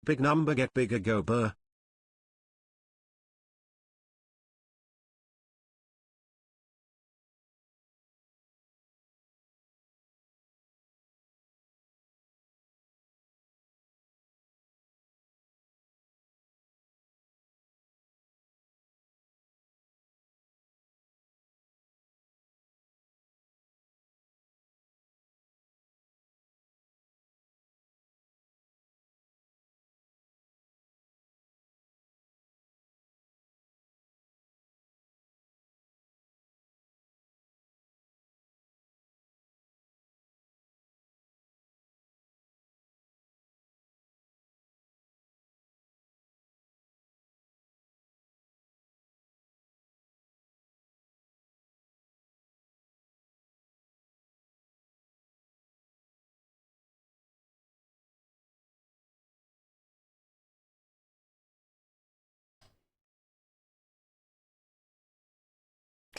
Big number get bigger go burr.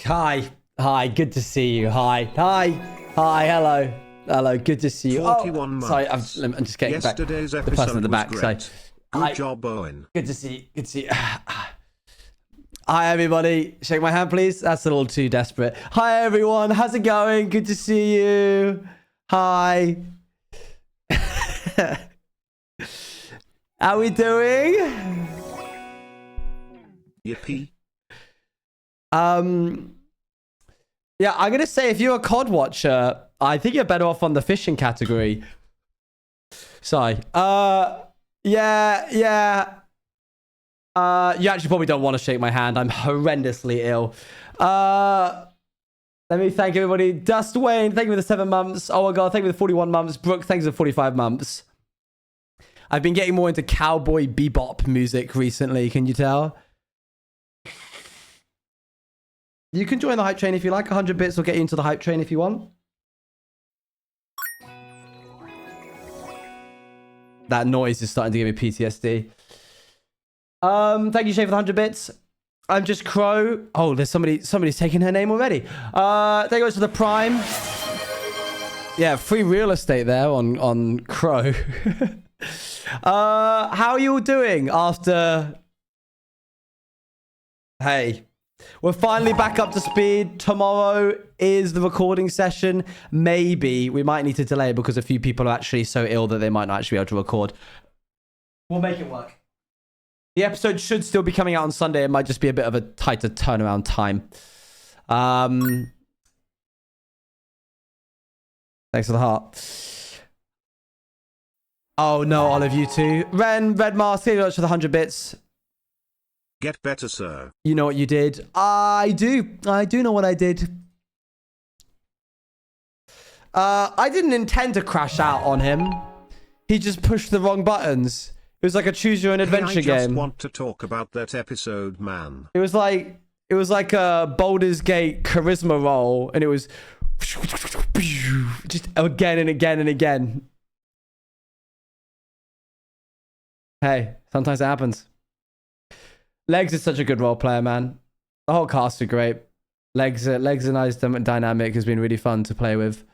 Hi, good to see you. Hi, hello, good to see you. 41 months. Sorry, I'm just getting Yesterday's back. The person at the back. great. So, Good job, Owen. Good to see you. Hi, everybody. Shake my hand, please. That's a little too desperate. Hi, everyone. How's it going? Good to see you. Hi. How we doing? Yippee. Yeah, I'm gonna say if you're a COD watcher, I think you're better off on the fishing category. Sorry. Yeah. You actually probably don't want to shake my hand. I'm horrendously ill. Let me thank everybody. Dust Wayne, thank you for the 7 months. Oh my god, thank you for the 41 months. Brooke, thanks for the 45 months. I've been getting more into cowboy bebop music recently, can you tell? You can join the hype train if you like. 100 bits will get you into the hype train if you want. That noise is starting to give me PTSD. Thank you, Shay, for the 100 bits. I'm just Crow. Oh, there's somebody's taking her name already. Thank you for the Prime. Yeah, free real estate there on Crow. How are you all doing after... Hey. We're finally back up to speed. Tomorrow is the recording session. Maybe we might need to delay because a few people are actually so ill that they might not actually be able to record. We'll make it work. The episode should still be coming out on Sunday. It might just be a bit of a tighter turnaround time. Thanks for the heart. Oh no, Olive, you too. Ren, Red Mask, thank you very much for the 100 bits. Get better, sir. You know what you did? I do know what I did. I didn't intend to crash out on him. He just pushed the wrong buttons. It was like a choose your own adventure game. I just want to talk about that episode, man. It was like a Baldur's Gate charisma roll, and it was just again and again and again. Hey, sometimes it happens. Legs is such a good role player, man. The whole cast are great. Legs are nice dynamic. Has been really fun to play with.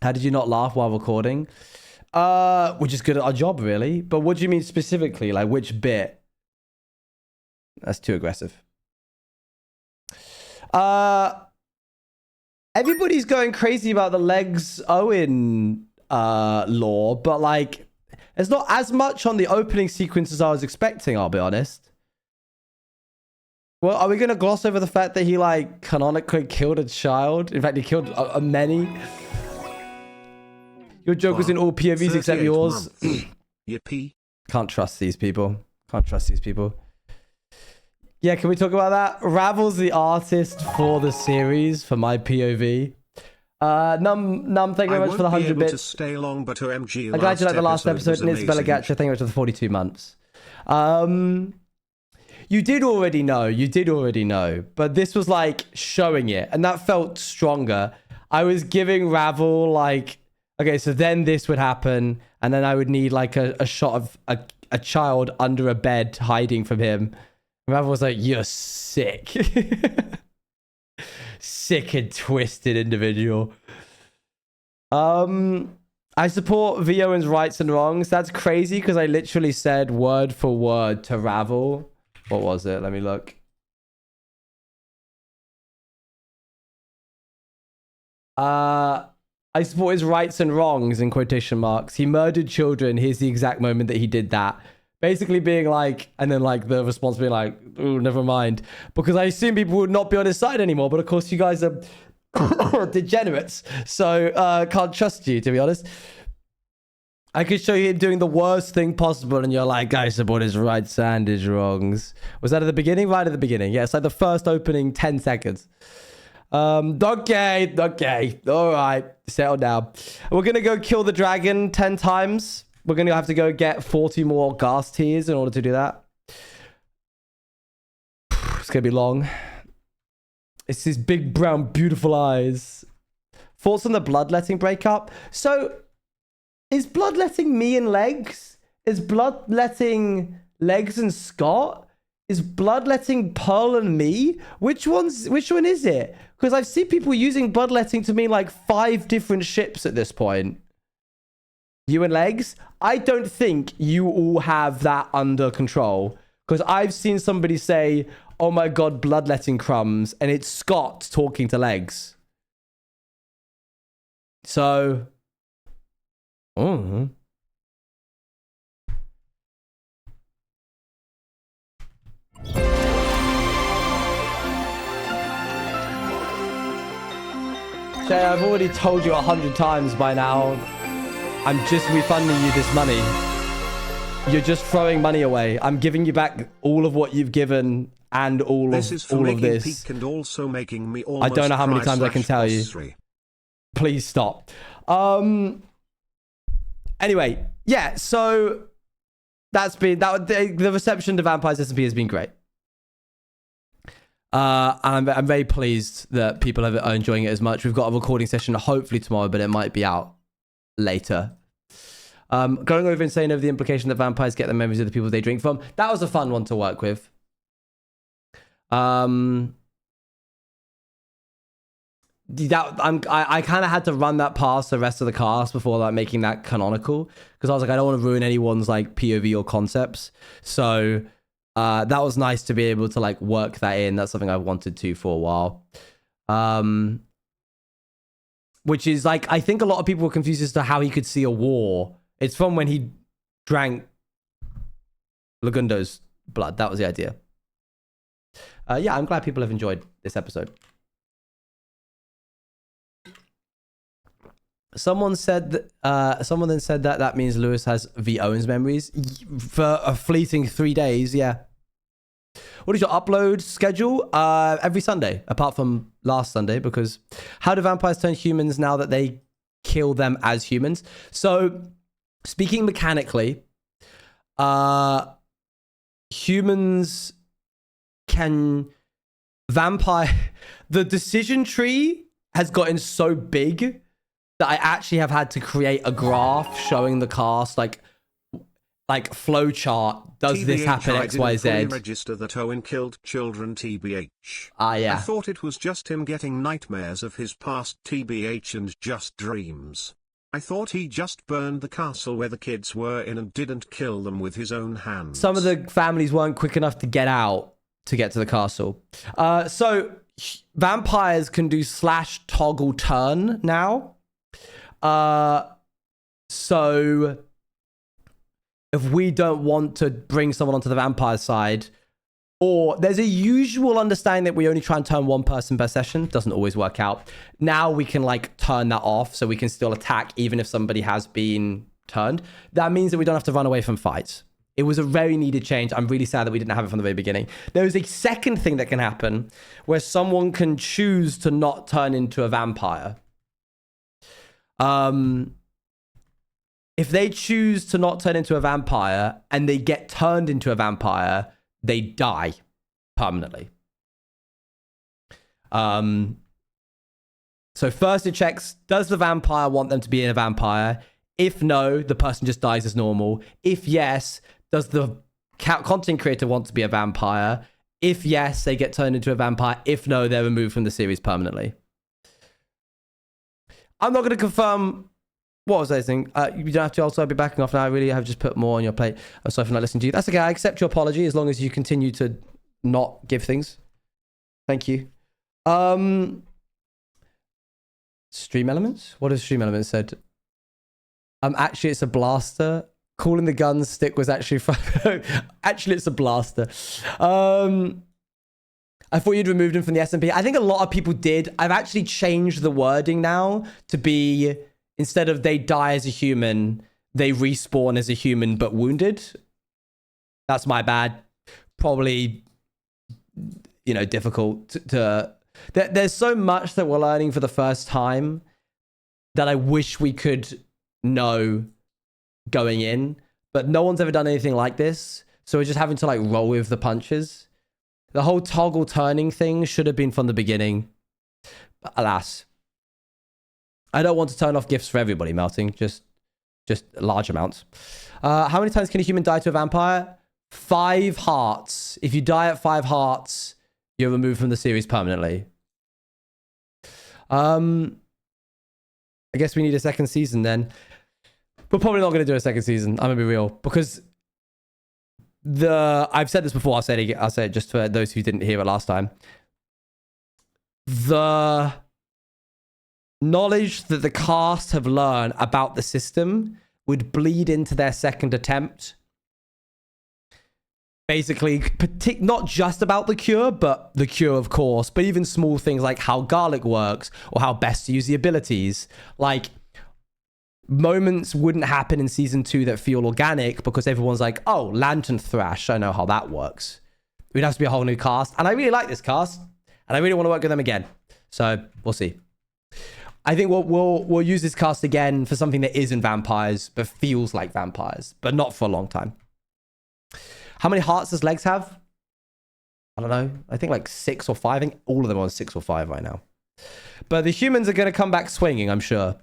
How did you not laugh while recording? We're just good at our job, really. But what do you mean specifically? Like which bit? That's too aggressive. Everybody's going crazy about the Legs Owen lore, but like, there's not as much on the opening sequence as I was expecting. I'll be honest. Well, are we going to gloss over the fact that he, like, canonically killed a child? In fact, he killed a Your joke was in all POVs except yours. Yippee. Can't trust these people. Yeah, can we talk about that? Ravel's the artist for the series, for my POV. Num, thank you very much for the 100 bits. To stay long, but OMG, I'm glad you liked the last episode. And Isabella Gatcha, thank you very much for the 42 months. You did already know, but this was like showing it, and that felt stronger. I was giving Ravel like, okay, so then this would happen, and then I would need like a shot of a child under a bed hiding from him. Ravel was like, you're sick. Sick and twisted individual. I support V. Owen's rights and wrongs. That's crazy because I literally said word for word to Ravel. What was it? Let me look. I support his rights and wrongs in quotation marks. He murdered children. Here's the exact moment that he did that. Basically being like, and then like the response being like, oh, never mind. Because I assume people would not be on his side anymore. But of course you guys are degenerates. So can't trust you, to be honest. I could show you him doing the worst thing possible and you're like, I support his rights and his wrongs. Was that at the beginning? Right at the beginning. Yeah, it's like the first opening 10 seconds. Okay. All right. Settle down. We're going to go kill the dragon 10 times. We're going to have to go get 40 more ghast tears in order to do that. It's going to be long. It's his big, brown, beautiful eyes. Thoughts on the bloodletting breakup? So, is bloodletting me and Legs? Is bloodletting Legs and Scott? Is bloodletting Pearl and me? Which one is it? Because I've seen people using bloodletting to mean like 5 different ships at this point. You and Legs? I don't think you all have that under control. Because I've seen somebody say, oh my god, bloodletting crumbs. And it's Scott talking to Legs. So... Oh. Shay, I've already told you 100 times by now. I'm just refunding you this money. You're just throwing money away. I'm giving you back all of what you've given and all this is for all making of this. Peak and also making me I don't know how many times I can tell you. Please stop. Anyway, yeah, so that's been the reception to Vampires SMP has been great. And I'm very pleased that people are enjoying it as much. We've got a recording session hopefully tomorrow, but it might be out later. Going over and saying over the implication that vampires get the memories of the people they drink from. That was a fun one to work with. I kind of had to run that past the rest of the cast before like making that canonical, because I was like, I don't want to ruin anyone's like POV or concepts. So that was nice to be able to like work that in. That's something I've wanted to for a while. Which is like, I think a lot of people were confused as to how he could see a war. It's from when he drank Lagundo's blood. That was the idea. Yeah, I'm glad people have enjoyed this episode. Someone said that, someone then said that that means Lewis has V. Owens memories for a fleeting 3 days. Yeah. What is your upload schedule? Every Sunday, apart from last Sunday, because how do vampires turn humans now that they kill them as humans? So, speaking mechanically, humans can the decision tree has gotten so big that I actually have had to create a graph showing the cast, like flow chart. Does this happen X, Y, Z? I didn't register that Owen killed children, TBH. Ah, yeah. I thought it was just him getting nightmares of his past, TBH, and just dreams. I thought he just burned the castle where the kids were in and didn't kill them with his own hands. Some of the families weren't quick enough to get out to get to the castle. So vampires can do / toggle turn now. So if we don't want to bring someone onto the vampire side, or there's a usual understanding that we only try and turn one person per session, doesn't always work out. Now we can like turn that off so we can still attack even if somebody has been turned. That means that we don't have to run away from fights. It was a very needed change. I'm really sad that we didn't have it from the very beginning. There is a second thing that can happen where someone can choose to not turn into a vampire. If they choose to not turn into a vampire and they get turned into a vampire, they die permanently. So first it checks, does the vampire want them to be a vampire? If no, the person just dies as normal. If yes, does the content creator want to be a vampire? If yes, they get turned into a vampire. If no, they're removed from the series permanently. I'm not going to confirm. What was I saying? You don't have to also be backing off now. I really have just put more on your plate. I'm sorry for not listening to you. That's okay. I accept your apology as long as you continue to not give things. Thank you. Stream elements? What has stream elements said? Actually, it's a blaster. Calling the gun stick was actually fun. Actually, it's a blaster. I thought you'd removed him from the SMP. I think a lot of people did. I've actually changed the wording now to be, instead of they die as a human, they respawn as a human but wounded. That's my bad. Probably, you know, difficult to there's so much that we're learning for the first time that I wish we could know going in, but no one's ever done anything like this. So we're just having to like roll with the punches. The whole toggle turning thing should have been from the beginning. But alas. I don't want to turn off gifts for everybody, Melting. Just large amounts. How many times can a human die to a vampire? 5 hearts. If you die at 5 hearts, you're removed from the series permanently. I guess we need a second season then. We're probably not going to do a second season. I'm going to be real. Because I've said this before. I'll say it just for those who didn't hear it last time. The knowledge that the cast have learned about the system would bleed into their second attempt. Basically, not just about the cure, but the cure, of course, but even small things like how garlic works or how best to use the abilities. Like, moments wouldn't happen in season 2 that feel organic because everyone's like, oh, Lantern Thrash, I know how that works. It would have to be a whole new cast. And I really like this cast, and I really want to work with them again. So, we'll see. I think we'll use this cast again for something that isn't vampires, but feels like vampires, but not for a long time. How many hearts does Legs have? I don't know. I think like 6 or 5. I think all of them are on 6 or 5 right now. But the humans are going to come back swinging, I'm sure.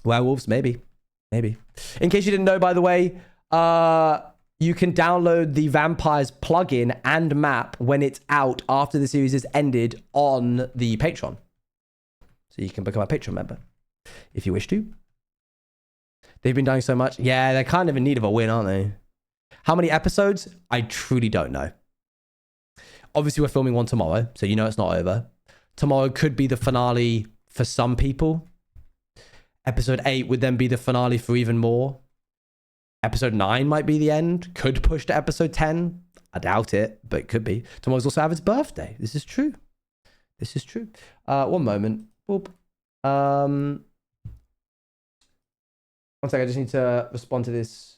Werewolves, maybe. Maybe. In case you didn't know, by the way, you can download the Vampires plugin and map when it's out after the series is ended on the Patreon. So you can become a Patreon member if you wish to. They've been dying so much. Yeah, they're kind of in need of a win, aren't they? How many episodes? I truly don't know. Obviously, we're filming one tomorrow, so you know it's not over. Tomorrow could be the finale for some people. Episode 8 would then be the finale for even more. Episode 9 might be the end. Could push to episode 10. I doubt it, but it could be. Tomorrow's also Avid's birthday. This is true. This is true. One moment. Boop. One second, I just need to respond to this.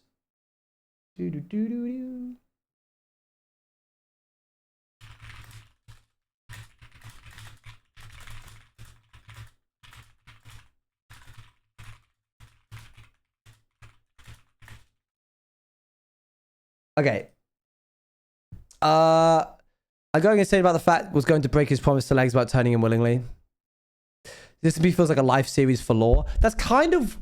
Okay. I'm going insane about the fact was going to break his promise to Legs about turning him willingly. This to me feels like a life series for lore. That's kind of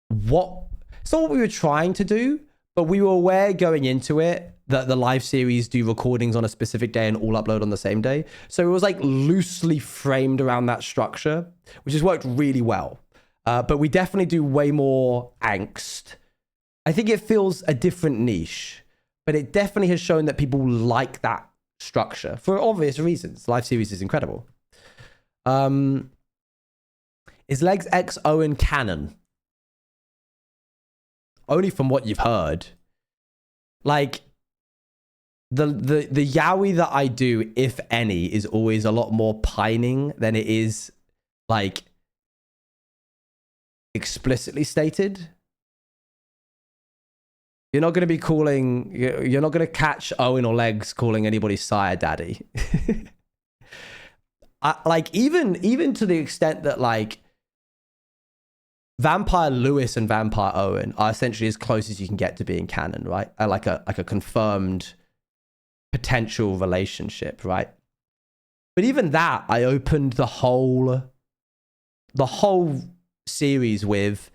what... It's not what we were trying to do, but we were aware going into it that the live series do recordings on a specific day and all upload on the same day. So it was like loosely framed around that structure, which has worked really well. But we definitely do way more angst. I think it feels a different niche, but it definitely has shown that people like that structure for obvious reasons. Live series is incredible. Is Legs X Owen canon? Only from what you've heard. Like, the yaoi that I do, if any, is always a lot more pining than it is, like, explicitly stated. You're not going to be calling... You're not going to catch Owen or Legs calling anybody sire daddy. Like, even to the extent that, like, Vampire Lewis and Vampire Owen are essentially as close as you can get to being canon, right? Like a confirmed potential relationship, right? But even that, I opened the whole series with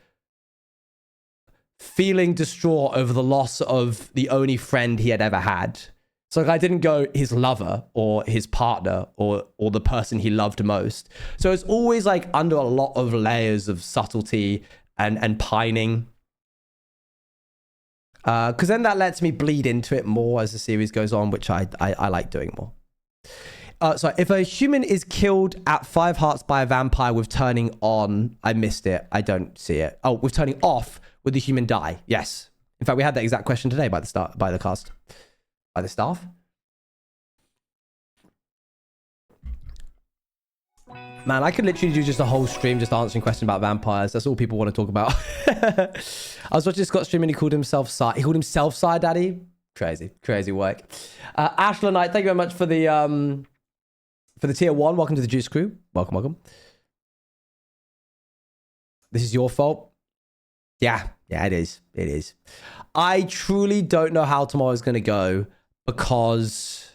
feeling distraught over the loss of the only friend he had ever had. So I didn't go his lover or his partner or the person he loved most. So it's always like under a lot of layers of subtlety and pining. Because then that lets me bleed into it more as the series goes on, which I like doing more. So if a human is killed at 5 hearts by a vampire with turning on, I missed it. I don't see it. Oh, with turning off, would the human die? Yes. In fact, we had that exact question today by the staff. Man, I could literally do just a whole stream just answering questions about vampires. That's all people want to talk about. I was watching Scott stream and he called himself Psy. He called himself Psy Daddy. Crazy work. Ashla Knight, thank you very much for the tier 1. Welcome to the Juice Crew. Welcome. This is your fault. Yeah, it is. I truly don't know how tomorrow's going to go because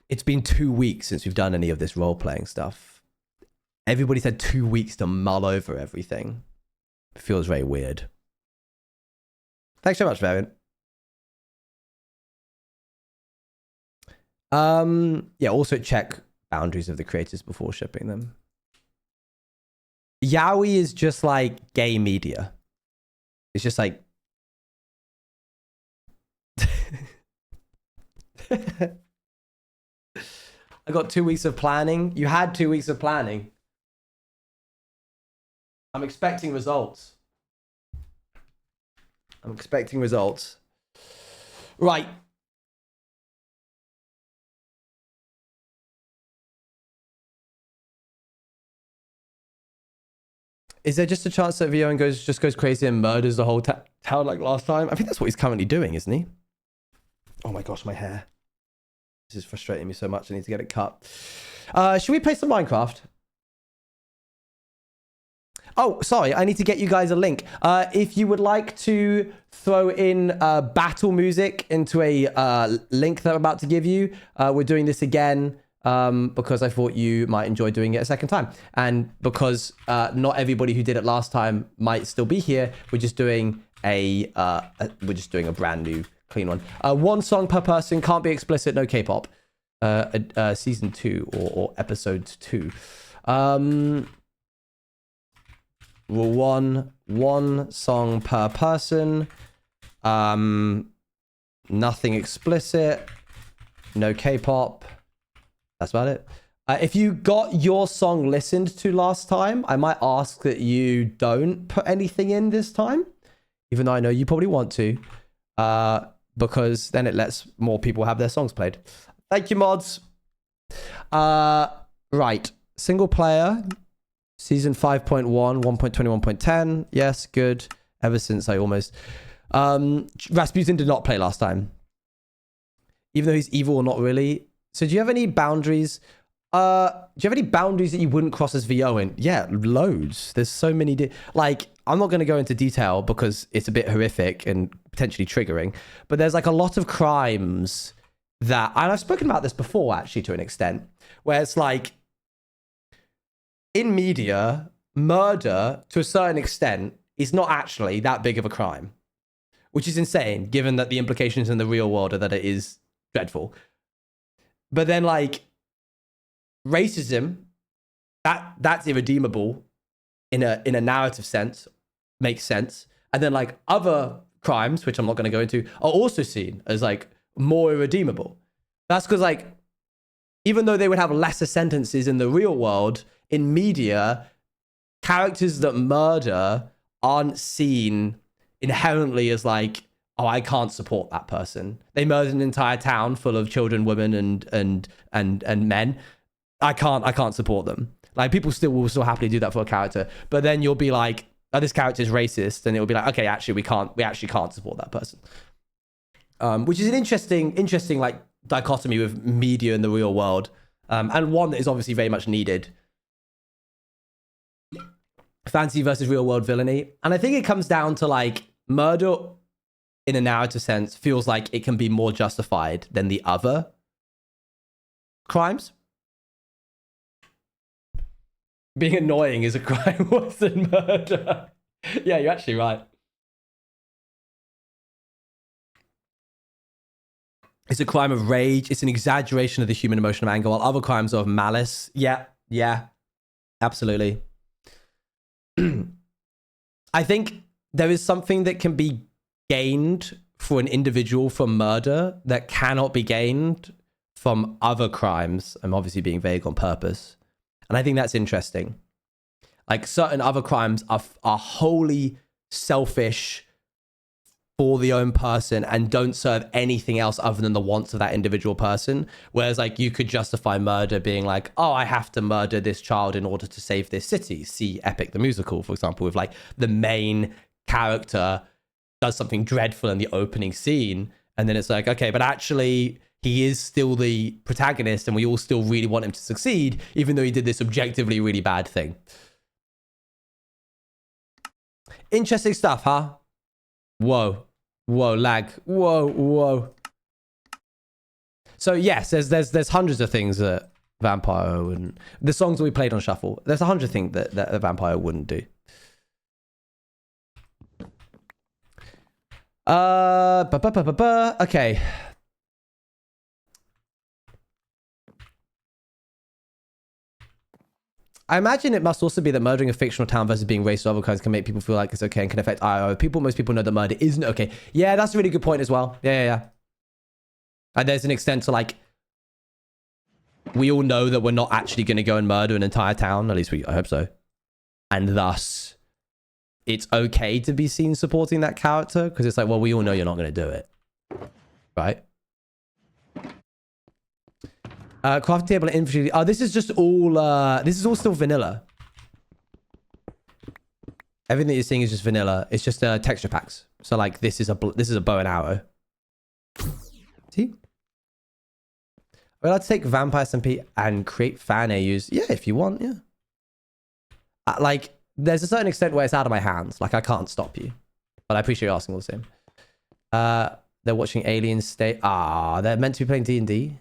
it's been 2 weeks since we've done any of this role-playing stuff. Everybody's had 2 weeks to mull over everything. It feels very weird. Thanks so much, Variant. Yeah, also check boundaries of the creators before shipping them. Yaoi is just like gay media. It's just like... I got 2 weeks of planning. You had 2 weeks of planning. I'm expecting results. Right. Is there just a chance that Owen just goes crazy and murders the whole town like last time? I think that's what he's currently doing, isn't he? Oh my gosh, my hair. This is frustrating me so much. I need to get it cut. Should we play some Minecraft? Oh, sorry. I need to get you guys a link. If you would like to throw in battle music into a link that I'm about to give you, we're doing this again because I thought you might enjoy doing it a second time. And because not everybody who did it last time might still be here, we're just doing a brand new clean one. 1 song per person, can't be explicit, no K-pop. Season 2 or episode 2. One song per person. Nothing explicit, no K-pop. That's about it. If you got your song listened to last time, I might ask that you don't put anything in this time, even though I know you probably want to. Because then it lets more people have their songs played. Thank you, mods. Right. Single player. Season 5.1, 1.21.10. Yes, good. Ever since I almost... Rasputin did not play last time. Even though he's evil or not really. So do you have any boundaries? Do you have any boundaries that you wouldn't cross as VO in? Yeah, loads. There's so many... Like, I'm not going to go into detail because it's a bit horrific and potentially triggering. But there's like a lot of crimes that... And I've spoken about this before, actually, to an extent. Where it's like... In media, murder, to a certain extent, is not actually that big of a crime. Which is insane, given that the implications in the real world are that it is dreadful. But then, like... Racism, that's irredeemable in a narrative sense, makes sense. And then like other crimes, which I'm not going to go into, are also seen as like more irredeemable. That's because like, even though they would have lesser sentences in the real world, in media, characters that murder aren't seen inherently as like, oh, I can't support that person. They murdered an entire town full of children, women, and men. I can't support them. Like, people will still happily do that for a character. But then you'll be like, oh, this character is racist. And it'll be like, okay, actually, we actually can't support that person. Which is an interesting like dichotomy with media in the real world. And one that is obviously very much needed. Fantasy versus real world villainy. And I think it comes down to like murder in a narrative sense feels like it can be more justified than the other crimes. Being annoying is a crime worse than murder. Yeah, you're actually right. It's a crime of rage. It's an exaggeration of the human emotion of anger, while other crimes are of malice. Yeah, absolutely. I think there is something that can be gained for an individual from murder that cannot be gained from other crimes. I'm obviously being vague on purpose. And I think that's interesting. Like certain other crimes are wholly selfish for the own person and don't serve anything else other than the wants of that individual person. Whereas like you could justify murder being like, oh, I have to murder this child in order to save this city. See Epic the Musical, for example, with like the main character does something dreadful in the opening scene. And then it's like, okay, but actually he is still the protagonist and we all still really want him to succeed, even though he did this objectively really bad thing. Interesting stuff, huh? Whoa, lag. Whoa. So yes, there's hundreds of things that Vampire wouldn't. The songs that we played on Shuffle, there's 100 things that a Vampire wouldn't do. Okay. I imagine it must also be that murdering a fictional town versus being racist or other crimes can make people feel like it's okay and can affect IO. Most people know that murder isn't okay. Yeah, that's a really good point as well. Yeah. And there's an extent to like, we all know that we're not actually going to go and murder an entire town. At least I hope so. And thus, it's okay to be seen supporting that character because it's like, well, we all know you're not going to do it. Right? Crafting table and infantry. Oh, this is just all, this is all still vanilla. Everything that you're seeing is just vanilla. It's just texture packs. So like, this is a bow and arrow. See? Well, I'd take Vampire SMP and create fan AUs. Yeah, if you want, yeah. Like, there's a certain extent where it's out of my hands. Like, I can't stop you. But I appreciate you asking all the same. They're watching Aliens Stay. They're meant to be playing D&D.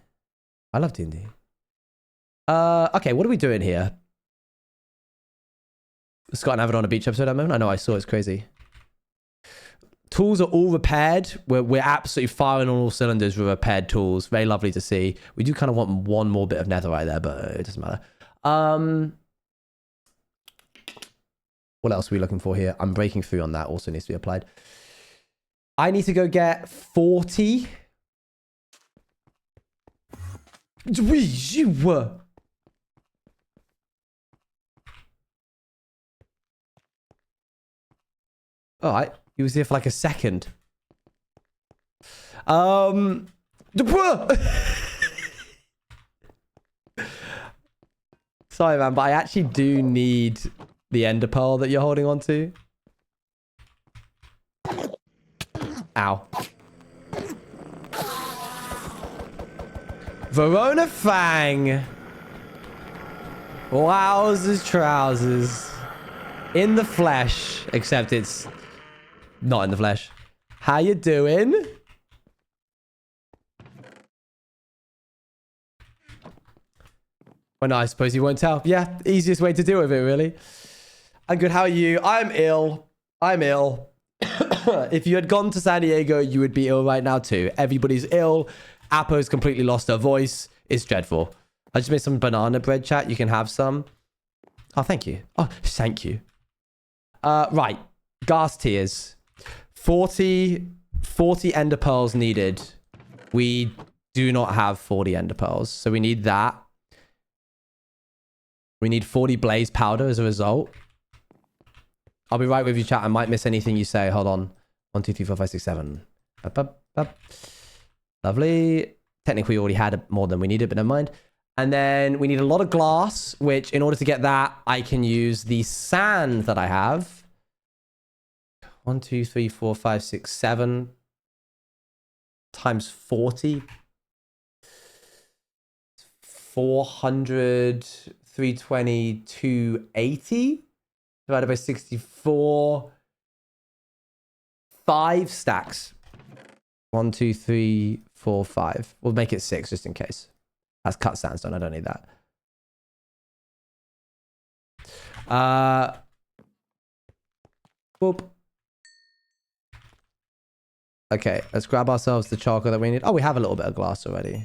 I love D&D. Okay, what are we doing here? Scott and Avid on a beach episode at the moment? I know, I saw, it's crazy. Tools are all repaired. We're absolutely firing on all cylinders with repaired tools. Very lovely to see. We do kind of want one more bit of netherite there, but it doesn't matter. What else are we looking for here? I'm breaking through on that. Also needs to be applied. I need to go get 40. All right. He was here for like a second. Sorry, man, but I actually do need the ender pearl that you're holding on to. Ow. Verona Fang. Wowzers trousers. In the flesh, except it's not in the flesh. How you doing? Well, no, I suppose you won't tell. Yeah, easiest way to deal with it, really. I'm good. How are you? I'm ill. If you had gone to San Diego, you would be ill right now too. Everybody's ill. Appo's completely lost her voice. It's dreadful. I just made some banana bread, chat. You can have some. Oh, thank you. Oh, thank you. Right. Gas tears. 40 ender pearls needed. We do not have 40 ender pearls, so we need that. We need 40 blaze powder as a result. I'll be right with you, chat. I might miss anything you say. Hold on. 1, 2, 3, 4, 5, 6, 7. Lovely. Technically, we already had more than we needed, but never mind. And then we need a lot of glass, which in order to get that, I can use the sand that I have. 1, 2, 3, 4, 5, 6, 7 times 40. 400, 320, 280 divided by 64. 5 stacks. 1, 2, 3, 4, 5. We'll make it 6 just in case. That's cut sandstone. I don't need that. Boop. Okay, let's grab ourselves the chocolate that we need. Oh, we have a little bit of glass already.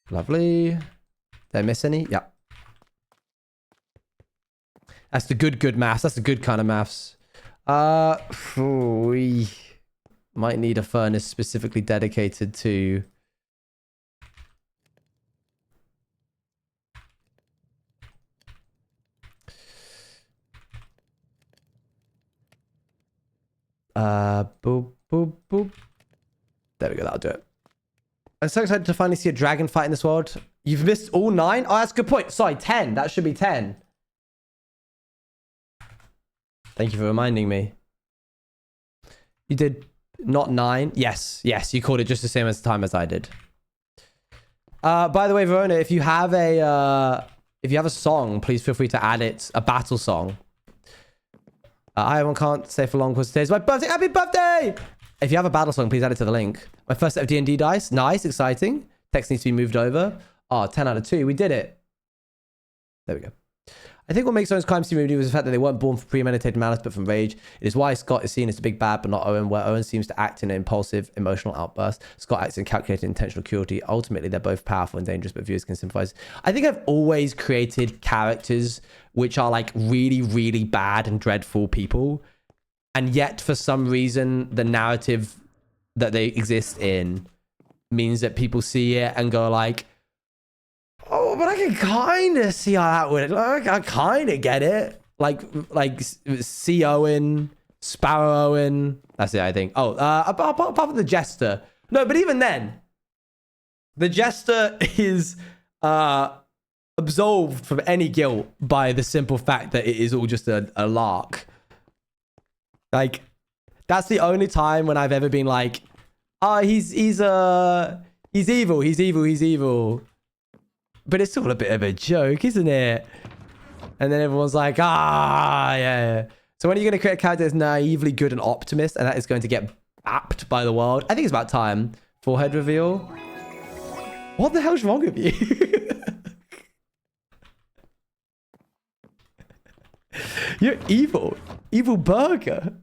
Lovely. Did I miss any? Yeah. That's the good maths. That's the good kind of maths. We might need a furnace specifically dedicated to... boop, boop, boop. There we go, that'll do it. I'm so excited to finally see a dragon fight in this world. You've missed all 9? Oh, that's a good point. Sorry, 10. That should be 10. Thank you for reminding me. You did not 9? Yes, yes, you called it just the same as time as I did. By the way, Verona, if you have a song, please feel free to add it. A battle song. I can't stay for long because today's my birthday. Happy birthday! If you have a battle song, please add it to the link. My first set of D&D dice. Nice, exciting. Text needs to be moved over. Oh, 10 out of 2. We did it. There we go. I think what makes Owen's crime scene movie was the fact that they weren't born from premeditated malice, but from rage. It is why Scott is seen as the big bad, but not Owen, where Owen seems to act in an impulsive, emotional outburst. Scott acts in calculated, intentional cruelty. Ultimately, they're both powerful and dangerous, but viewers can sympathize. I think I've always created characters which are like really, really bad and dreadful people. And yet, for some reason, the narrative that they exist in means that people see it and go like, oh, but I can kind of see how that would... Like, I kind of get it. Like C. Owen, Sparrow Owen. That's it, I think. Oh, apart from the Jester. No, but even then, the Jester is absolved from any guilt by the simple fact that it is all just a lark. Like, that's the only time when I've ever been like, he's evil. But it's all a bit of a joke, isn't it? And then everyone's like, yeah. So when are you going to create a character that's naively good and optimist, and that is going to get bapped by the world? I think it's about time. Forehead reveal. What the hell's wrong with you? You're evil. Evil burger.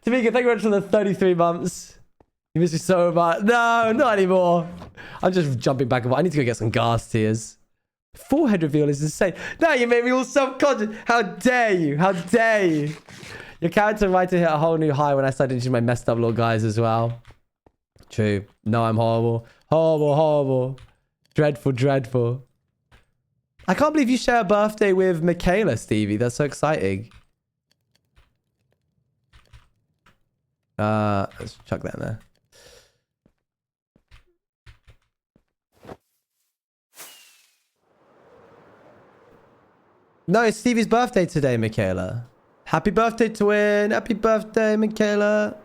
Tamika, thank you very much for the 33 months. You miss me so much. No, not anymore. I'm just jumping back and forth. I need to go get some gas tears. Forehead reveal is insane. Now you made me all self-conscious. How dare you? How dare you? Your character writer hit a whole new high when I started into my messed up little guys as well. True. No, I'm horrible. Horrible. Dreadful. I can't believe you share a birthday with Michaela, Stevie. That's so exciting. Let's chuck that in there. No, it's Stevie's birthday today, Michaela. Happy birthday, twin. Happy birthday, Michaela.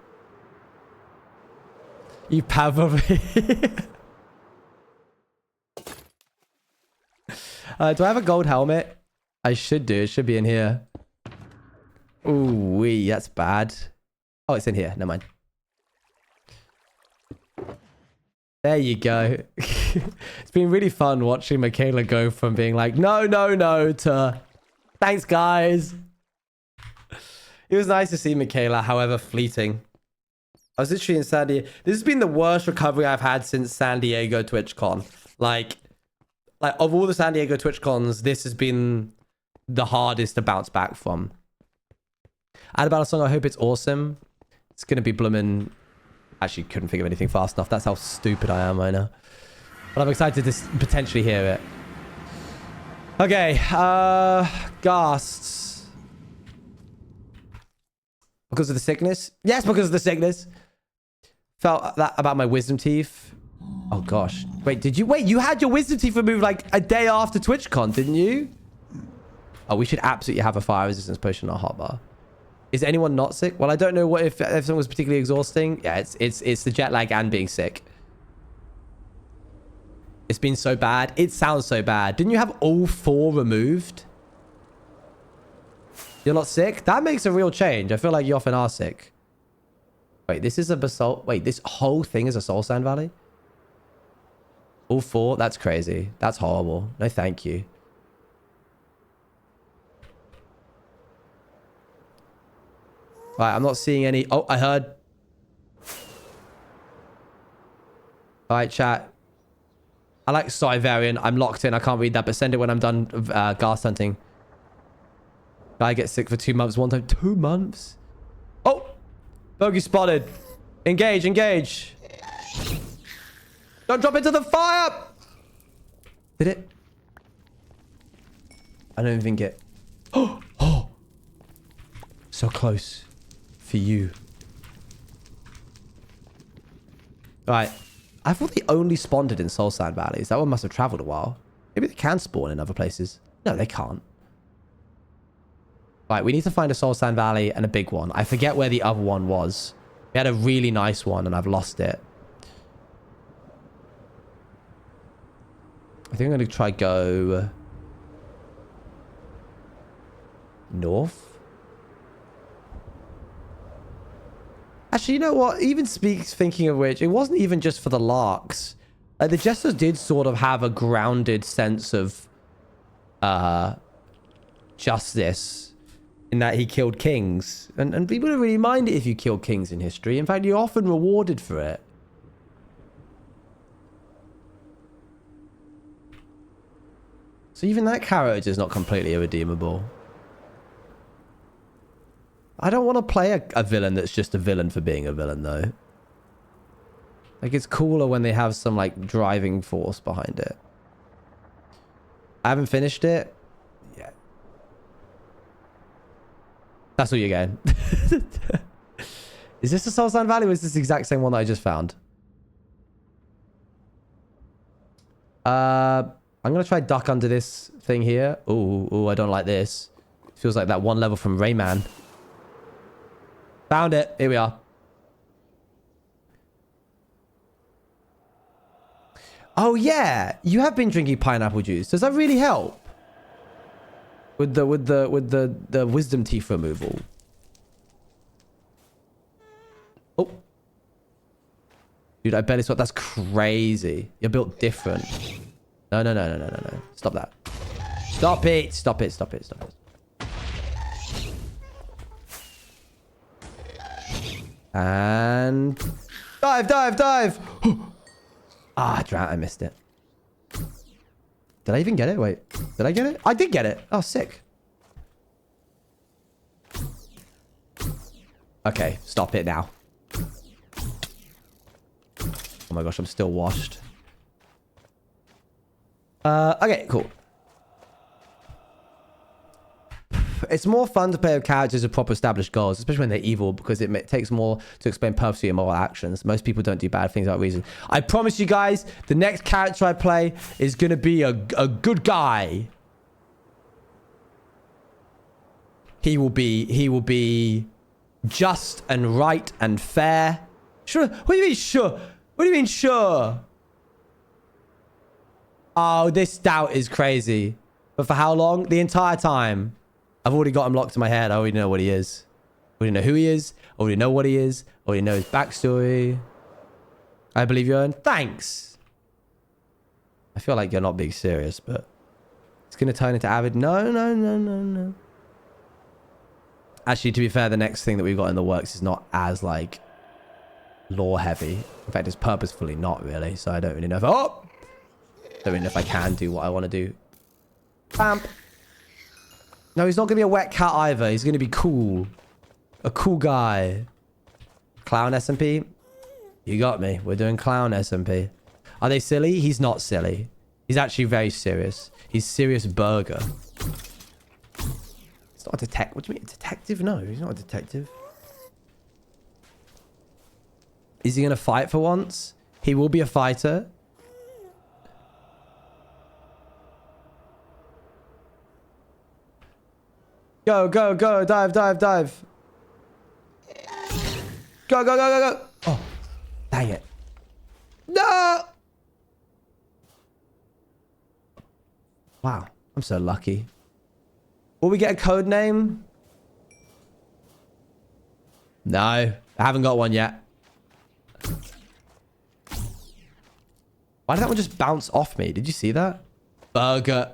You probably... do I have a gold helmet? I should do. It should be in here. Ooh, that's bad. Oh, it's in here. Never mind. There you go. It's been really fun watching Michaela go from being like, no, to thanks, guys. It was nice to see Michaela, however fleeting. I was literally in San Diego. This has been the worst recovery I've had since San Diego TwitchCon. Like of all the San Diego TwitchCons, this has been the hardest to bounce back from. Add about a song. I hope it's awesome. It's going to be bloomin'... Actually, couldn't think of anything fast enough. That's how stupid I am right now. But I'm excited to potentially hear it. Okay. Ghasts. Because of the sickness? Yes, because of the sickness. Felt that about my wisdom teeth. Oh, gosh. Wait, did you... Wait, you had your wisdom teeth removed like a day after TwitchCon, didn't you? Oh, we should absolutely have a fire resistance potion in our hotbar. Is anyone not sick? Well, I don't know what if someone was particularly exhausting. Yeah, it's the jet lag and being sick. It's been so bad. It sounds so bad. Didn't you have all 4 removed? You're not sick? That makes a real change. I feel like you often are sick. Wait, this is a basalt. Wait, this whole thing is a soul sand valley? All 4? That's crazy. That's horrible. No, thank you. Right, I'm not seeing any. Oh, I heard. All right, chat. I like soy variant. I'm locked in. I can't read that, but send it when I'm done ghast hunting. Guy gets sick for 2 months one time. 2 months? Oh! Bogey spotted. Engage, engage. Don't drop into the fire! Did it? I don't even think it. Oh! Oh! So close. For you. Alright. I thought they only spawned it in Soul Sand Valleys. That one must have traveled a while. Maybe they can spawn in other places. No, they can't. Right, we need to find a Soul Sand Valley and a big one. I forget where the other one was. We had a really nice one and I've lost it. I think I'm going to try go north. Actually, you know what? Even thinking of which, it wasn't even just for the larks. The Jesters did sort of have a grounded sense of justice in that he killed kings. And people don't really mind it if you kill kings in history. In fact, you're often rewarded for it. So even that character is not completely irredeemable. I don't want to play a villain that's just a villain for being a villain, though. Like, it's cooler when they have some, like, driving force behind it. I haven't finished it yet. That's what you're getting. Is this the Soul Sand Valley or is this the exact same one that I just found? I'm going to try duck under this thing here. Ooh, I don't like this. It feels like that one level from Rayman. Found it. Here we are. Oh, yeah. You have been drinking pineapple juice. Does that really help? With the wisdom teeth removal. Oh. Dude, I bet it's what. That's crazy. You're built different. No. Stop that. Stop it. Stop it. And dive. Ah, drat, I missed it. Did I even get it? Wait, did I get it? I did get it. Oh, sick. Okay, stop it now. Oh my gosh, I'm still washed. Okay, cool. It's more fun to play with characters with proper established goals, especially when they're evil, because it takes more to explain purposely immoral actions. Most people don't do bad things without reason. I promise you guys, the next character I play is going to be a good guy. He will be just and right and fair. Sure. What do you mean sure? What do you mean sure? Oh, this doubt is crazy. But for how long? The entire time. I've already got him locked in my head. I already know what he is. I already know who he is. I already know what he is. I already know his backstory. I believe you, Owen. Thanks. I feel like you're not being serious, but it's going to turn into Avid. No. Actually, to be fair, the next thing that we've got in the works is not as, like, lore heavy. In fact, it's purposefully not really. So I don't really know if... Oh! Don't really know if I can do what I want to do. Bam! No, he's not going to be a wet cat either. He's going to be cool. A cool guy. Clown SMP? You got me. We're doing clown SMP. Are they silly? He's not silly. He's actually very serious. He's serious burger. It's not a detective. What do you mean? A detective? No, he's not a detective. Is he going to fight for once? He will be a fighter. Go. Dive. Go. Oh, dang it. No! Wow, I'm so lucky. Will we get a code name? No, I haven't got one yet. Why did that one just bounce off me? Did you see that? Burger.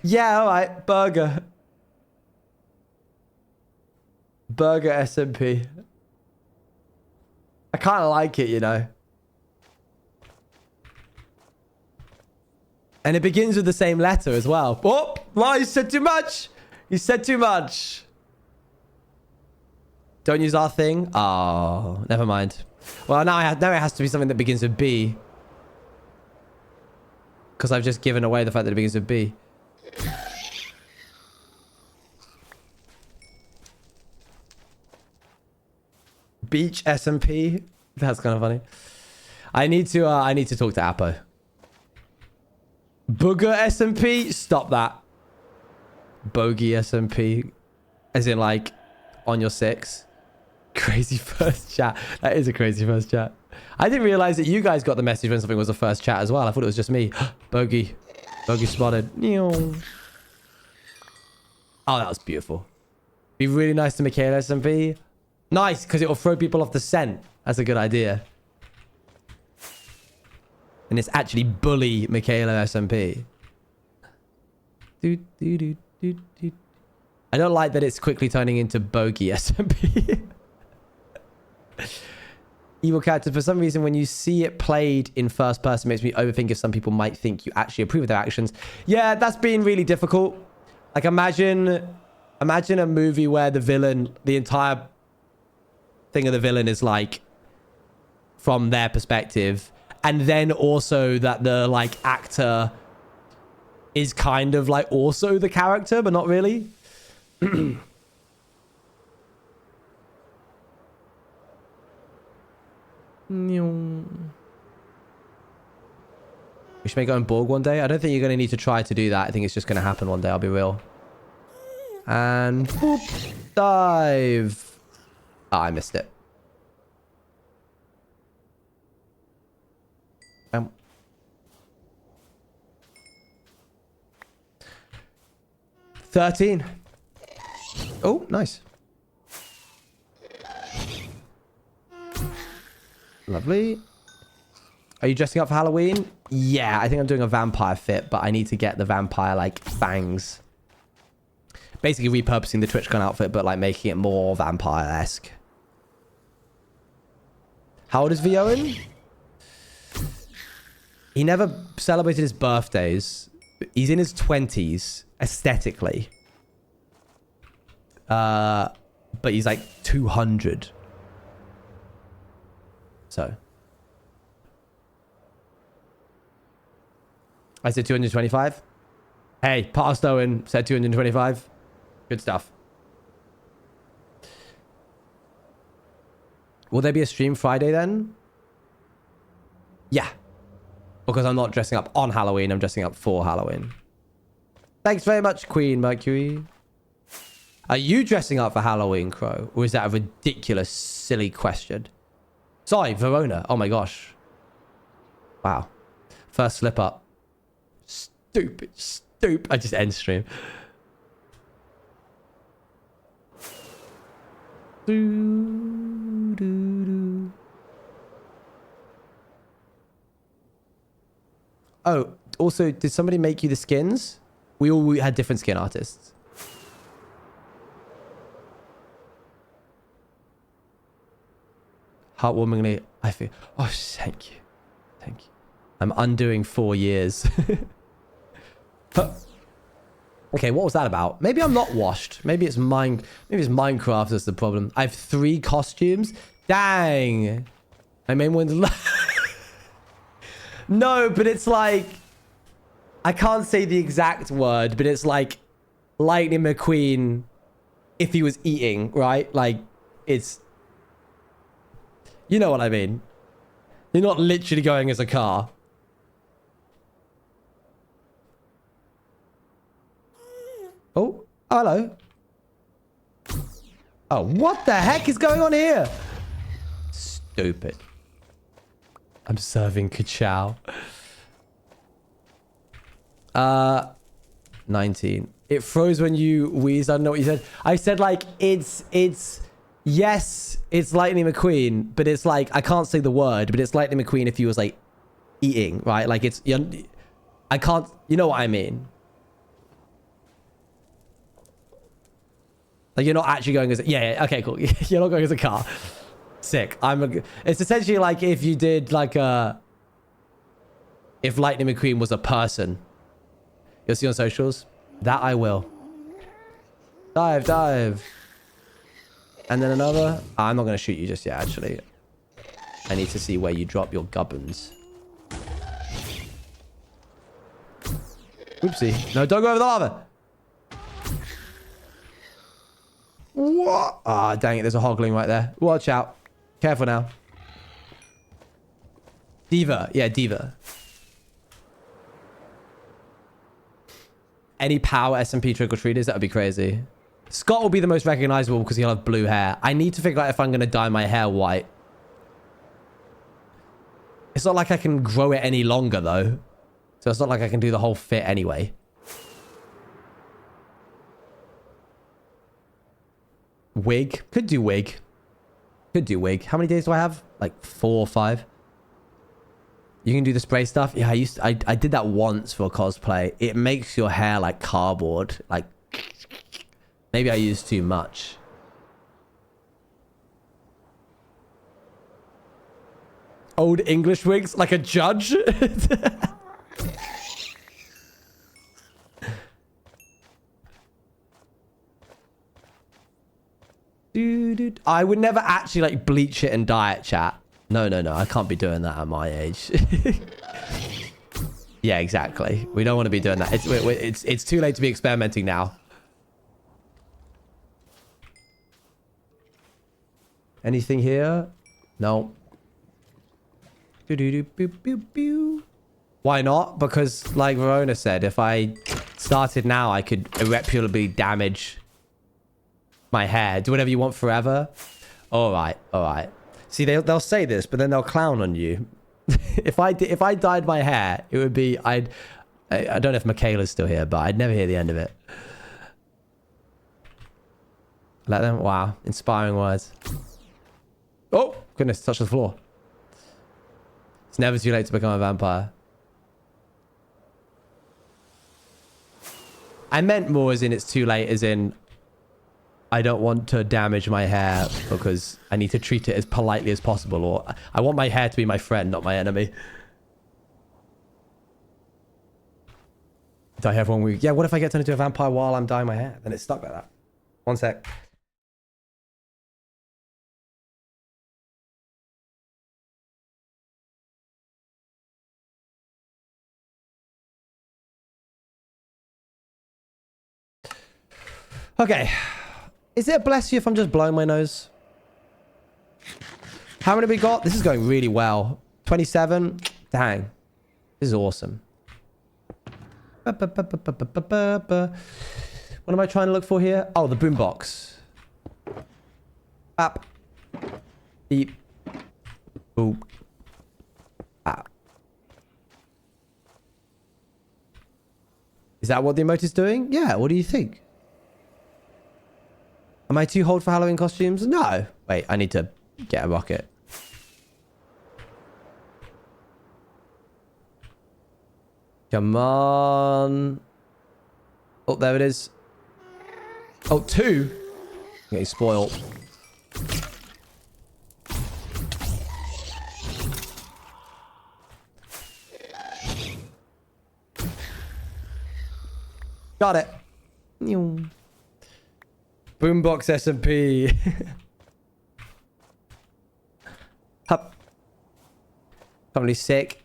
Yeah, all right. Burger. Burger SMP. I kind of like it, you know. And it begins with the same letter as well. Oh, well, he said too much. He said too much. Don't use our thing. Oh, never mind. Well, now it has to be something that begins with B. Because I've just given away the fact that it begins with B. Beach SMP. That's kind of funny. I need to talk to Apo. Booger SMP. Stop that. Bogey SMP. As in like on your 6. Crazy first chat. That is a crazy first chat. I didn't realize that you guys got the message when something was the first chat as well. I thought it was just me. Bogey. Bogey spotted. Oh, that was beautiful. Be really nice to Michaela SMP. Nice, because it will throw people off the scent. That's a good idea. And it's actually bully Michaela SMP. I don't like that it's quickly turning into bogey SMP. Evil character, for some reason, when you see it played in first person, makes me overthink if some people might think you actually approve of their actions. Yeah, that's been really difficult. Like, imagine a movie where the villain, the entire thing of the villain is like from their perspective, and then also that the like actor is kind of like also the character, but not really. We should make our own Borg one day. I don't think you're going to need to try to do that. I think it's just going to happen one day. I'll be real. And boop, dive. Oh, I missed it. 13. Oh, nice. Lovely. Are you dressing up for Halloween? Yeah, I think I'm doing a vampire fit, but I need to get the vampire, like, fangs. Basically repurposing the TwitchCon outfit, but, like, making it more vampire-esque. How old is V. Owen? He never celebrated his birthdays. He's in his 20s, aesthetically. But he's, like, 200. So. I said 225. Hey, past Owen said 225. Good stuff. Will there be a stream Friday then? Yeah. Because I'm not dressing up on Halloween. I'm dressing up for Halloween. Thanks very much, Queen Mercury. Are you dressing up for Halloween, Crow? Or is that a ridiculous, silly question? Sorry, Verona. Oh my gosh. Wow. First slip up. Stupid. I just end stream. Oh, also, did somebody make you the skins? We all had different skin artists. Heartwarmingly, I feel... Oh, thank you. Thank you. I'm undoing 4 years. Okay, what was that about? Maybe I'm not washed. Maybe it's Minecraft that's the problem. I have 3 costumes. Dang. My main one's... No, but it's like... I can't say the exact word, but it's like Lightning McQueen if he was eating, right? Like, it's... You know what I mean? You're not literally going as a car. Oh, hello. Oh, what the heck is going on here? Stupid. I'm serving Kachow. 19. It froze when you wheezed. I don't know what you said. I said, like, it's... Yes, it's Lightning McQueen, but it's like... I can't say the word, but it's Lightning McQueen if he was, like, eating, right? Like, it's... I can't... You know what I mean? Like you're not actually going as a... Yeah, okay, cool. You're not going as a car. Sick. It's essentially like if you did like a... If Lightning McQueen was a person. You'll see on socials. That I will. Dive, dive. And then another. I'm not going to shoot you just yet, actually. I need to see where you drop your gubbins. Oopsie. No, don't go over the lava. What? Ah, dang it. There's a hogling right there. Watch out. Careful now. Diva. Yeah, Diva. Any power SMP trick-or-treaters? That would be crazy. Scott will be the most recognizable because he'll have blue hair. I need to figure out if I'm going to dye my hair white. It's not like I can grow it any longer, though. So it's not like I can do the whole fit anyway. Wig. Could do wig. Could do wig. How many days do I have? Like 4 or 5. You can do the spray stuff. Yeah, I did that once for a cosplay. It makes your hair like cardboard. Like, maybe I used too much. Old English wigs, like a judge. Dude, I would never actually like bleach it and dye it, chat. No, I can't be doing that at my age. Yeah, exactly. We don't want to be doing that. It's too late to be experimenting now. Anything here? No. Why not? Because like Verona said, if I started now, I could irreparably damage my hair. Do whatever you want forever. All right. See, they'll say this, but then they'll clown on you. If I dyed my hair, it would be I don't know if Michaela's still here, but I'd never hear the end of it. Let them. Wow, inspiring words. Oh goodness, touch the floor. It's never too late to become a vampire. I meant more as in it's too late, as in I don't want to damage my hair because I need to treat it as politely as possible, or I want my hair to be my friend, not my enemy. Do I have 1 week? Yeah, what if I get turned into a vampire while I'm dyeing my hair? Then it's stuck like that. 1 sec. Okay. Is it a bless you if I'm just blowing my nose? How many we got? This is going really well. 27. Dang. This is awesome. What am I trying to look for here? Oh, the boombox. Up. Beep. Boop. Ah. Is that what the emote is doing? Yeah, what do you think? Am I too old for Halloween costumes? No. Wait, I need to get a rocket. Come on. Oh, there it is. Oh, 2? I'm getting spoiled. Got it. Boombox SMP. Hup. Probably sick.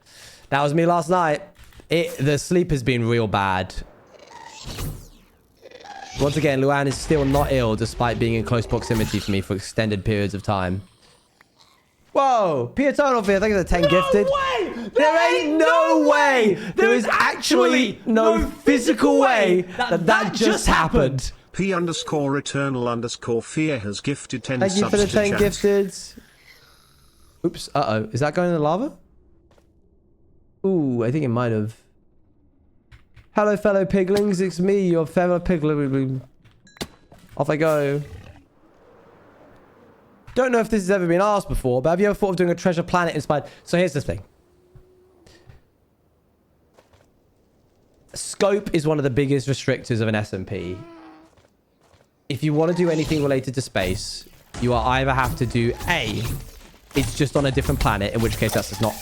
That was me last night. The sleep has been real bad. Once again, Luan is still not ill despite being in close proximity for me for extended periods of time. Whoa! Piatonal Fear, thank you for the 10 gifted. No way! There ain't no way! There is actually no physical way that just happened. P_eternal_fear has gifted 10 Thank you subs for the to 10 chat. gifted. Oops. Uh-oh. Is that going in the lava? Ooh, I think it might have. Hello, fellow piglings. It's me, your fellow pigling. Off I go. Don't know if this has ever been asked before, but have you ever thought of doing a Treasure Planet inspired? So here's the thing. Scope is one of the biggest restrictors of an SMP. if you want to do anything related to space, you will either have to do A, it's just on a different planet, in which case that's just not...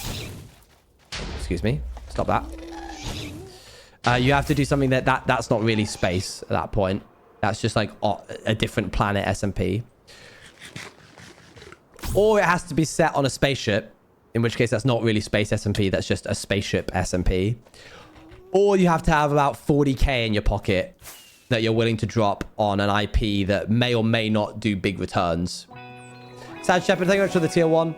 Excuse me. Stop that. You have to do something that's not really space at that point. That's just like a different planet SMP. Or it has to be set on a spaceship, in which case that's not really space SMP. That's just a spaceship SMP. Or you have to have about 40k in your pocket that you're willing to drop on an IP that may or may not do big returns. Sad Shepherd, thank you very much for the tier 1.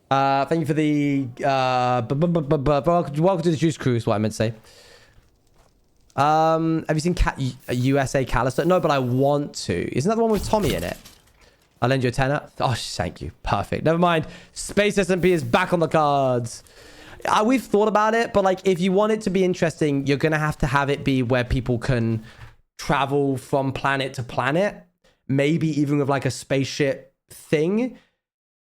Thank you for the... welcome to the Juice Crew is what I meant to say. Have you seen USA Callister? No, but I want to. Isn't that the one with Tommy in it? I'll lend you a tenner. Oh, thank you. Perfect. Never mind. Space SMP is back on the cards. We've thought about it, but like if you want it to be interesting, you're going to have it be where people can travel from planet to planet. Maybe even with like a spaceship thing.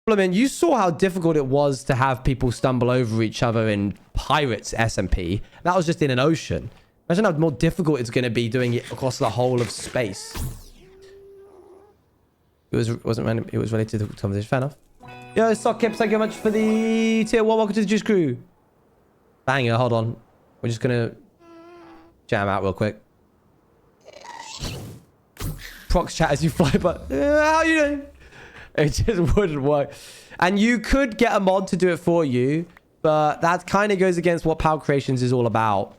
But I mean, you saw how difficult it was to have people stumble over each other in Pirates SMP. That was just in an ocean. Imagine how more difficult it's going to be doing it across the whole of space. It wasn't random. It was related to the conversation. Fair enough. Yo, Sockip, thank you very much for the tier 1. Welcome to the Juice Crew. Banger, hold on. We're just going to jam out real quick. Prox chat as you fly, but how are you doing? It just wouldn't work. And you could get a mod to do it for you, but that kind of goes against what PAL Creations is all about.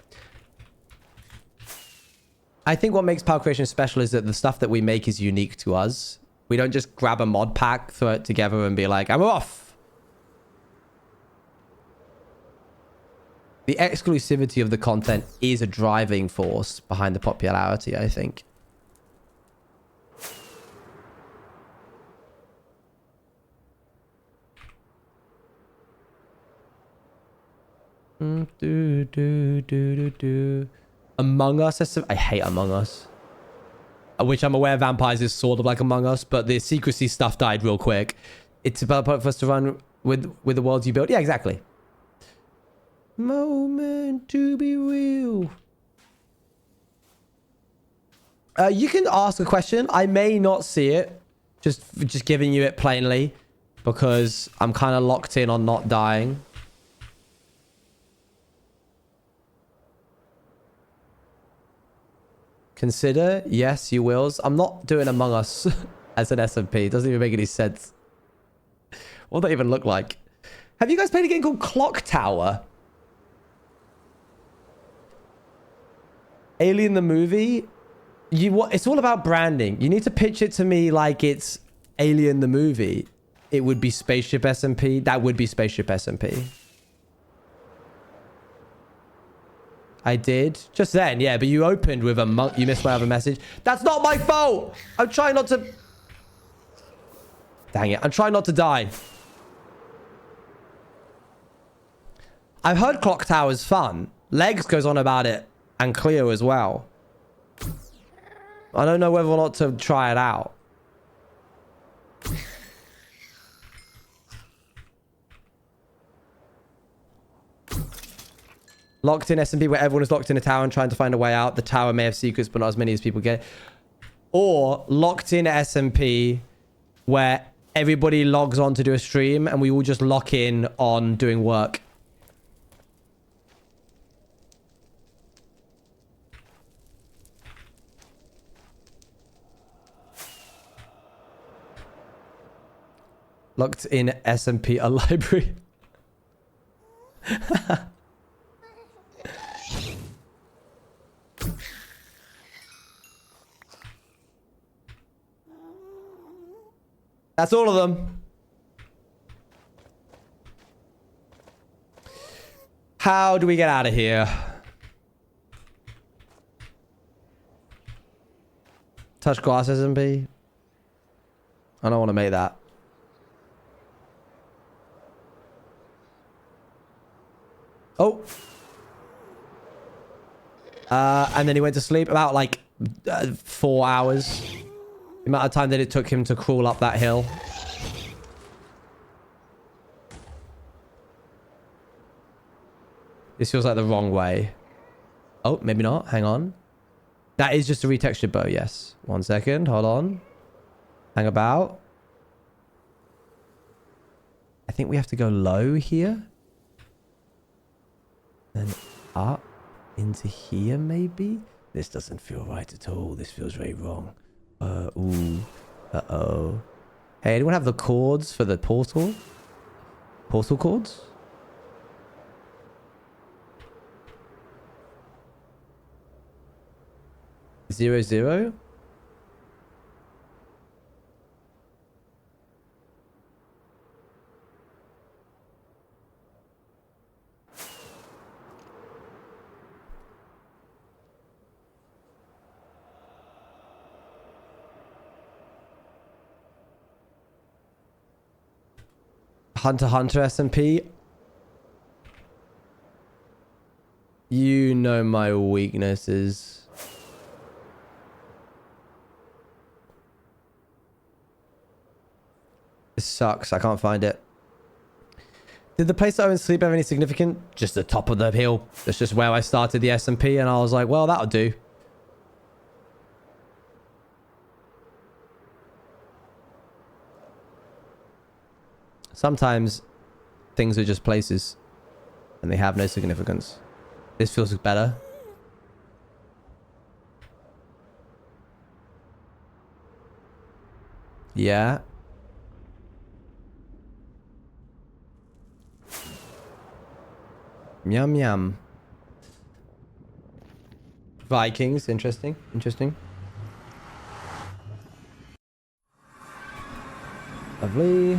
I think what makes PAL Creations special is that the stuff that we make is unique to us. We don't just grab a mod pack, throw it together and be like, I'm off. The exclusivity of the content is a driving force behind the popularity, I think. Among Us. I hate Among Us. Which I'm aware vampires is sort of like Among Us, but the secrecy stuff died real quick. It's about for us to run with the worlds you build. Yeah, exactly. Moment to be real. You can ask a question. I may not see it. Just giving you it plainly. Because I'm kind of locked in on not dying. Consider, yes, you wills. I'm not doing Among Us as an SMP. It doesn't even make any sense. What does that even look like? Have you guys played a game called Clock Tower? Alien the movie? It's all about branding. You need to pitch it to me like it's Alien the movie. It would be Spaceship SMP. That would be Spaceship SMP. I did. Just then, yeah. But you opened with a monk. You missed my other message. That's not my fault. I'm trying not to... Dang it. I'm trying not to die. I've heard Clock Tower's fun. Legs goes on about it. And Cleo as well. I don't know whether or not to try it out. Locked in SMP where everyone is locked in a tower and trying to find a way out. The tower may have secrets, but not as many as people get. Or locked in SMP where everybody logs on to do a stream and we all just lock in on doing work. Locked in SMP, a library. That's all of them. How do we get out of here? Touch glass SMP. I don't want to make that. Oh. And then he went to sleep about like 4 hours. The amount of time that it took him to crawl up that hill. This feels like the wrong way. Oh, maybe not. Hang on. That is just a retextured bow, yes. 1 second, hold on. Hang about. I think we have to go low here. Then up into here, maybe? This doesn't feel right at all. This feels very wrong. Ooh. Uh-oh. Hey, anyone have the cords for the portal? Portal cords? Zero, zero? Hunter SMP. You know my weaknesses. This sucks. I can't find it. Did the place that Owen sleep have any significant? Just the top of the hill. That's just where I started the SMP, and I was like, well, that'll do. Sometimes things are just places and they have no significance. This feels better. Yeah. Yum yum. Vikings, interesting, interesting. Lovely.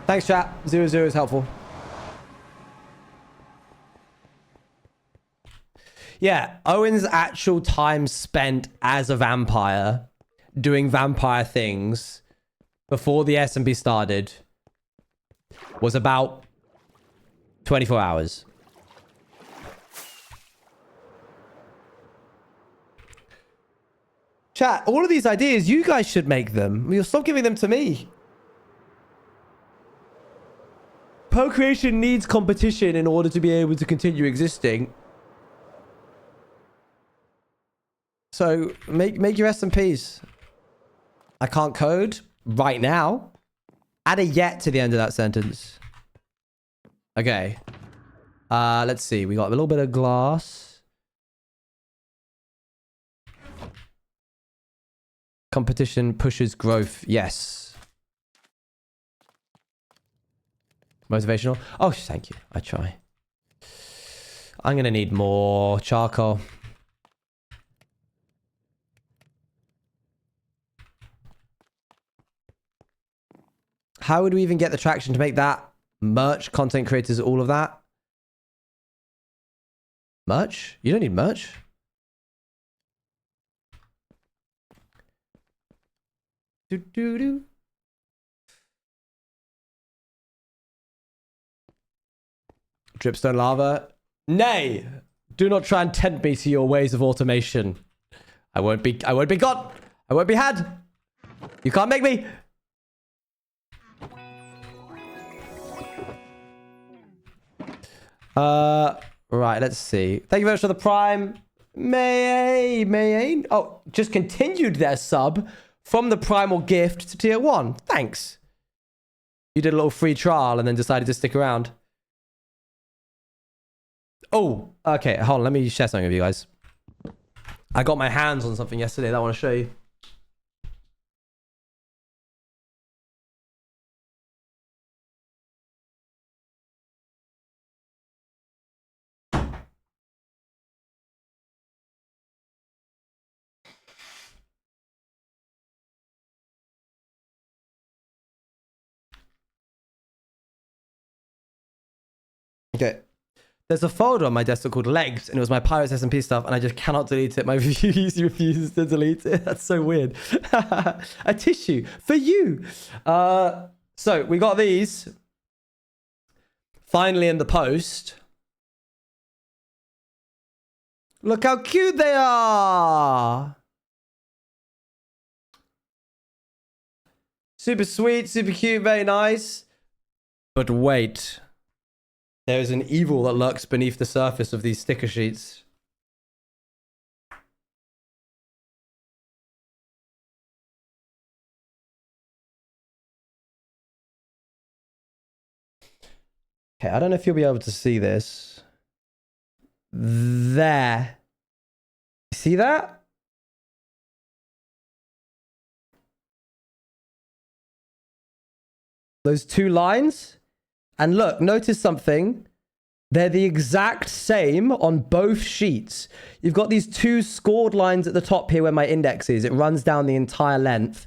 Thanks, chat. 0, 0 is helpful. Yeah, Owen's actual time spent as a vampire doing vampire things before the SMP started was about 24 hours. Chat, all of these ideas, you guys should make them. You'll stop giving them to me. Procreation needs competition in order to be able to continue existing. So make your SMPs. I can't code right now. Add a yet to the end of that sentence. Okay. Let's see. We got a little bit of glass. Competition pushes growth. Yes. Motivational. Oh, thank you. I try. I'm going to need more charcoal. How would we even get the traction to make that? Merch, content creators, all of that? Merch? You don't need merch. Do. Dripstone lava. Nay, do not try and tempt me to your ways of automation. I won't be got. I won't be had. You can't make me. Right, let's see. Thank you very much for the prime. May. Oh, just continued their sub from the primal gift to tier 1. Thanks. You did a little free trial and then decided to stick around. Oh, okay. Hold on. Let me share something with you guys. I got my hands on something yesterday that I want to show you. Okay. There's a folder on my desktop called Legs, and it was my Pirates SMP stuff, and I just cannot delete it. My VC refuses to delete it. That's so weird. A tissue for you. So we got these. Finally in the post. Look how cute they are. Super sweet, super cute, very nice. But wait. There is an evil that lurks beneath the surface of these sticker sheets. Okay, I don't know if you'll be able to see this. There. See that? Those two lines? And look, notice something. They're the exact same on both sheets. You've got these two scored lines at the top here where my index is. It runs down the entire length.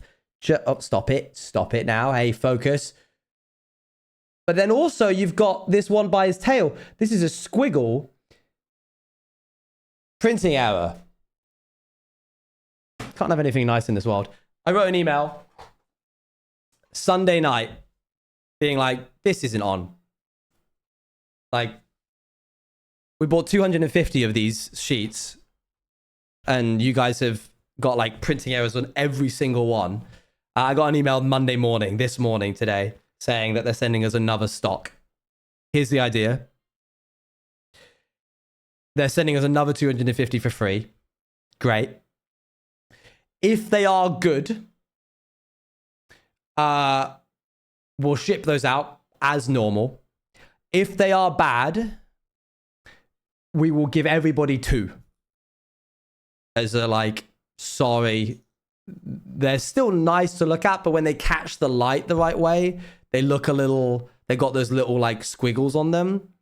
Oh, stop it. Stop it now. Hey, focus. But then also you've got this one by his tail. This is a squiggle. Printing error. Can't have anything nice in this world. I wrote an email Sunday night being like, this isn't on. Like, we bought 250 of these sheets and you guys have got like printing errors on every single one. I got an email Monday morning, this morning today, saying that they're sending us another stock. Here's the idea. They're sending us another 250 for free. Great. If they are good, we'll ship those out as normal. If they are bad, we will give everybody 2. As a like, sorry. They're still nice to look at, but when they catch the light the right way, they look a little, they got those little like squiggles on them.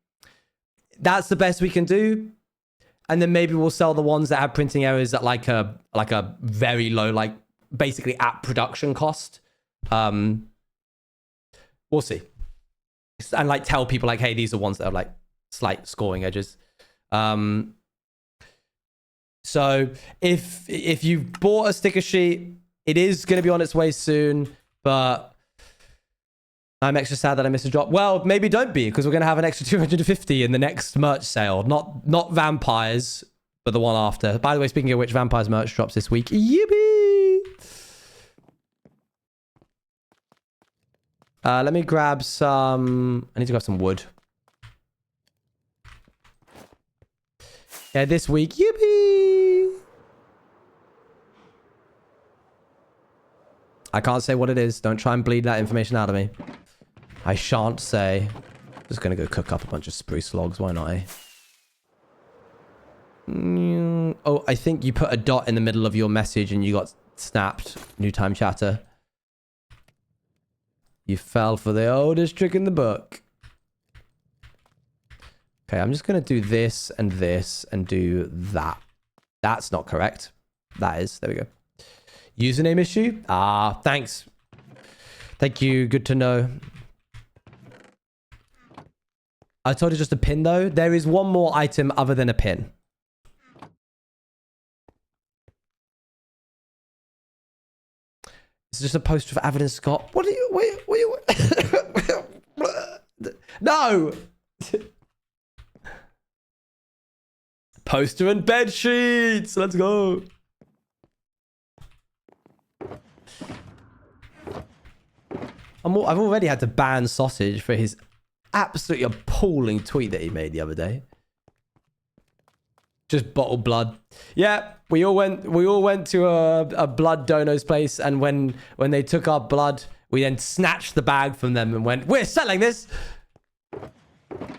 That's the best we can do. And then maybe we'll sell the ones that have printing errors at like a very low, like basically at production cost. We'll see. And like tell people like, hey, these are ones that have like slight scoring edges. So if you bought a sticker sheet, it is going to be on its way soon, but I'm extra sad that I missed a drop. Well, maybe don't be, because we're going to have an extra 250 in the next merch sale. Not Vampires, but the one after. By the way, speaking of which, Vampires merch drops this week. Yippee! Let me grab some... I need to grab some wood. Yeah, this week. Yippee! I can't say what it is. Don't try and bleed that information out of me. I shan't say. Just gonna go cook up a bunch of spruce logs. Why not, eh? Oh, I think you put a dot in the middle of your message and you got snapped. New time chatter. You fell for the oldest trick in the book. Okay, I'm just gonna do this and do that. That's not correct. That is. There we go. Username issue? Ah, thanks. Thank you. Good to know. I told you just a pin, though. There is one more item other than a pin. It's just a poster for Avid and Scott. What are you... What are you... No! Poster and bed sheets. Let's go. I've already had to ban Sausage for his absolutely appalling tweet that he made the other day. Just bottled blood. Yeah, we all went to a blood donor's place, and when they took our blood, we then snatched the bag from them and went, "We're selling this."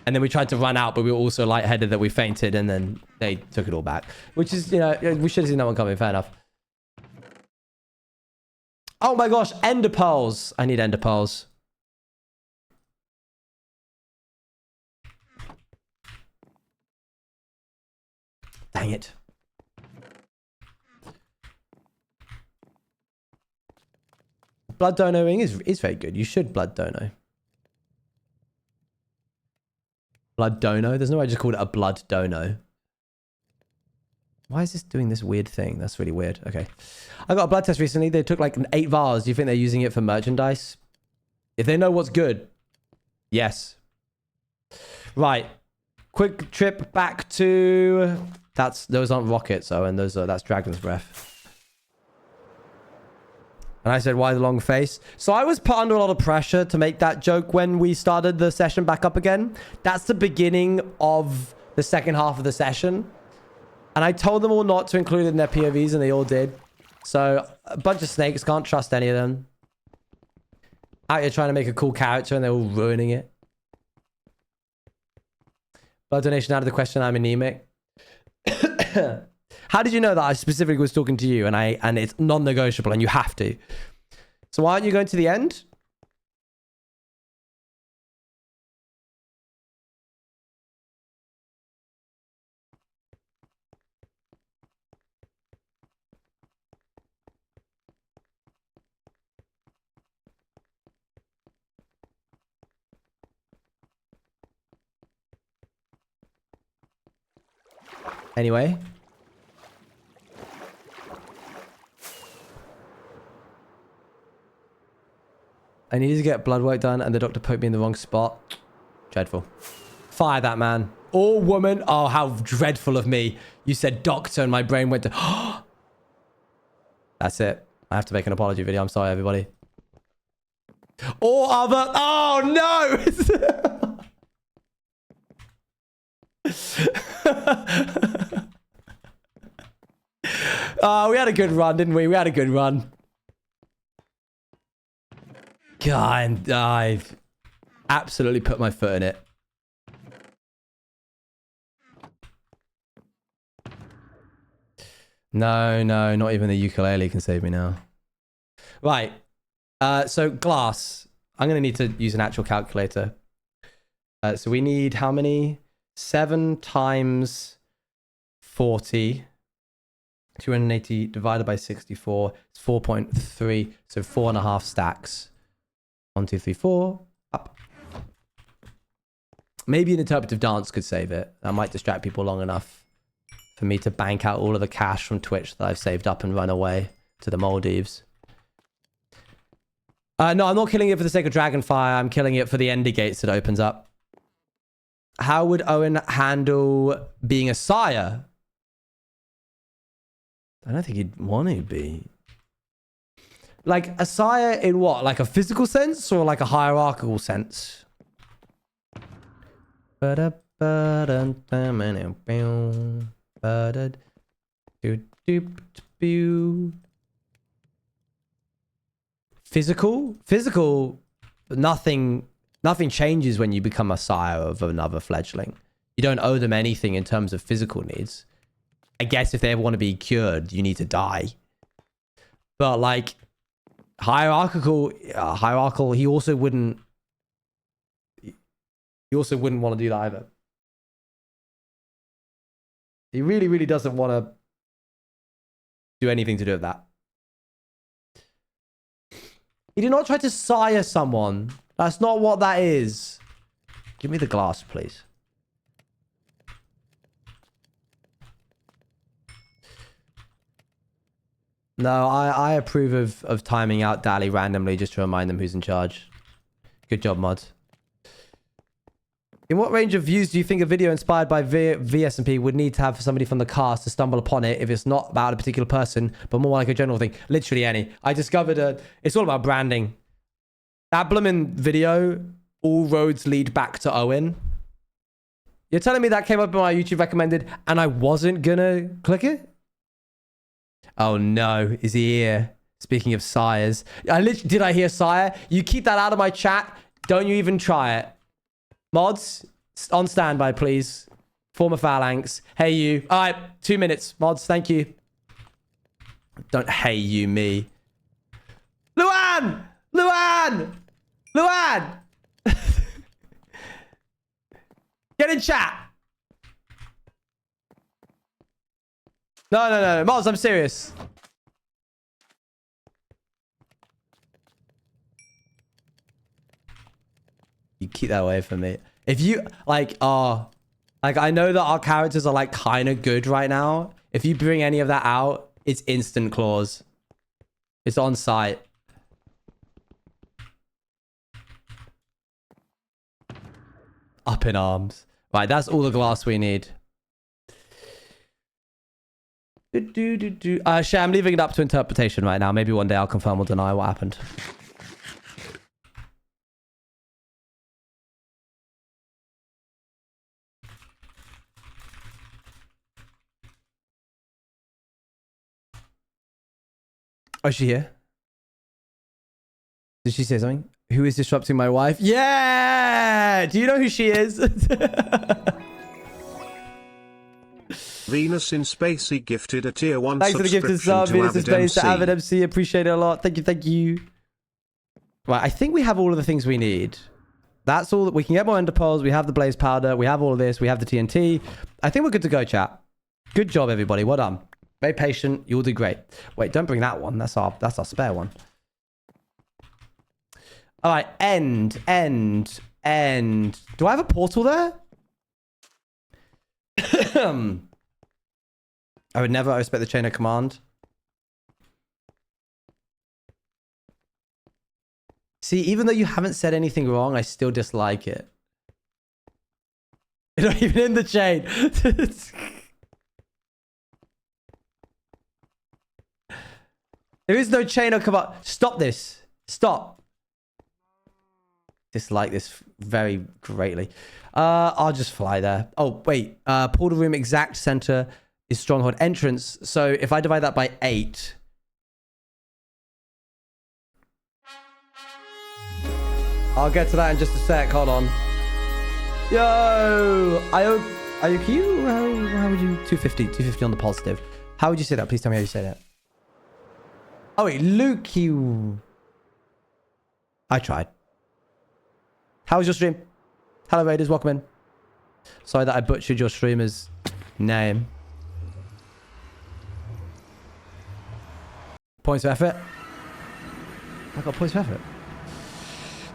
And then we tried to run out, but we were also lightheaded that we fainted, and then they took it all back. Which is, you know, we should have seen that one coming. Fair enough. Oh my gosh, ender pearls. I need ender pearls. Dang it. Blood donoing is very good. You should blood dono. Blood dono? There's no way I just called it a blood dono. Why is this doing this weird thing? That's really weird. Okay. I got a blood test recently. They took like 8 vials. Do you think they're using it for merchandise? If they know what's good, yes. Right. Quick trip back to... Those aren't rockets, Owen. That's Dragon's Breath. And I said, why the long face? So I was put under a lot of pressure to make that joke when we started the session back up again. That's the beginning of the second half of the session. And I told them all not to include it in their POVs, and they all did. So a bunch of snakes, can't trust any of them. Out here trying to make a cool character, and they're all ruining it. Blood donation out of the question. I'm anemic. How did you know that I specifically was talking to you and it's non-negotiable and you have to? So why aren't you going to the end? Anyway. I needed to get blood work done and the doctor poked me in the wrong spot. Dreadful. Fire that man. Or woman. Oh, how dreadful of me. You said doctor and my brain went to... That's it. I have to make an apology video. I'm sorry, everybody. Or other... Oh, no! Oh, we had a good run, didn't we? We had a good run. God, I've absolutely put my foot in it. No, not even the ukulele can save me now. Right. So glass. I'm going to need to use an actual calculator. So we need how many? 7 times 40. 280 divided by 64. It's 4.3. So 4.5 stacks. 1, 2, 3, 4. Up. Maybe an interpretive dance could save it. That might distract people long enough for me to bank out all of the cash from Twitch that I've saved up and run away to the Maldives. No, I'm not killing it for the sake of Dragonfire. I'm killing it for the ender gates that opens up. How would Owen handle being a sire? I don't think he'd want to be. Like a sire in what? Like a physical sense or like a hierarchical sense? Physical, nothing changes when you become a sire of another fledgling. You don't owe them anything in terms of physical needs. I guess if they ever want to be cured, you need to die. But like hierarchical, he also wouldn't want to do that either. He really doesn't want to do anything to do with that. He did not try to sire someone. That's not what that is. Give me the glass, please. No, I approve of timing out Dali randomly just to remind them who's in charge. Good job, mod. In what range of views do you think a video inspired by VS&P would need to have for somebody from the cast to stumble upon it if it's not about a particular person, but more like a general thing? Literally any. I discovered it's all about branding. That bloomin' video, all roads lead back to Owen. You're telling me that came up in my YouTube recommended and I wasn't gonna click it? Oh no, is he here? Speaking of sires. Did I hear sire? You keep that out of my chat. Don't you even try it. Mods, on standby, please. Former phalanx. Hey, you. All right, 2 minutes. Mods, thank you. Don't hey you me. Luan! Luan! Luan! Get in chat. No. Mods, I'm serious. You keep that away from me. If you like I know that our characters are like kind of good right now. If you bring any of that out, it's instant claws. It's on site. Up in arms. Right, that's all the glass we need. Shay, I'm leaving it up to interpretation right now. Maybe one day I'll confirm or deny what happened. Oh, is she here? Did she say something? Who is disrupting my wife? Yeah! Do you know who she is? Venus in Spacey gifted a tier 1 Thanks for the gifted subscription sub, to Venus in Avid Space, to MC. Avid MC. Appreciate it a lot. Thank you, thank you. Right, I think we have all of the things we need. That's all. We can get more ender pearls. We have the blaze powder. We have all of this. We have the TNT. I think we're good to go, chat. Good job, everybody. Well done. Very patient. You'll do great. Wait, don't bring that one. That's our spare one. All right, end. Do I have a portal there? I would never respect the chain of command. See, even though you haven't said anything wrong, I still dislike it. You're not even in the chain. There is no chain of command. Stop this. Stop. Dislike this very greatly. I'll just fly there. Oh, wait. Portal room exact center is stronghold entrance. So if I divide that by 8... I'll get to that in just a sec. Hold on. Yo! IOQ? How would you... 250. 250 on the positive. How would you say that? Please tell me how you say that. Oh, wait. Luke, you... I tried. How was your stream? Hello, Raiders. Welcome in. Sorry that I butchered your streamer's name. Points of effort. I got points of effort.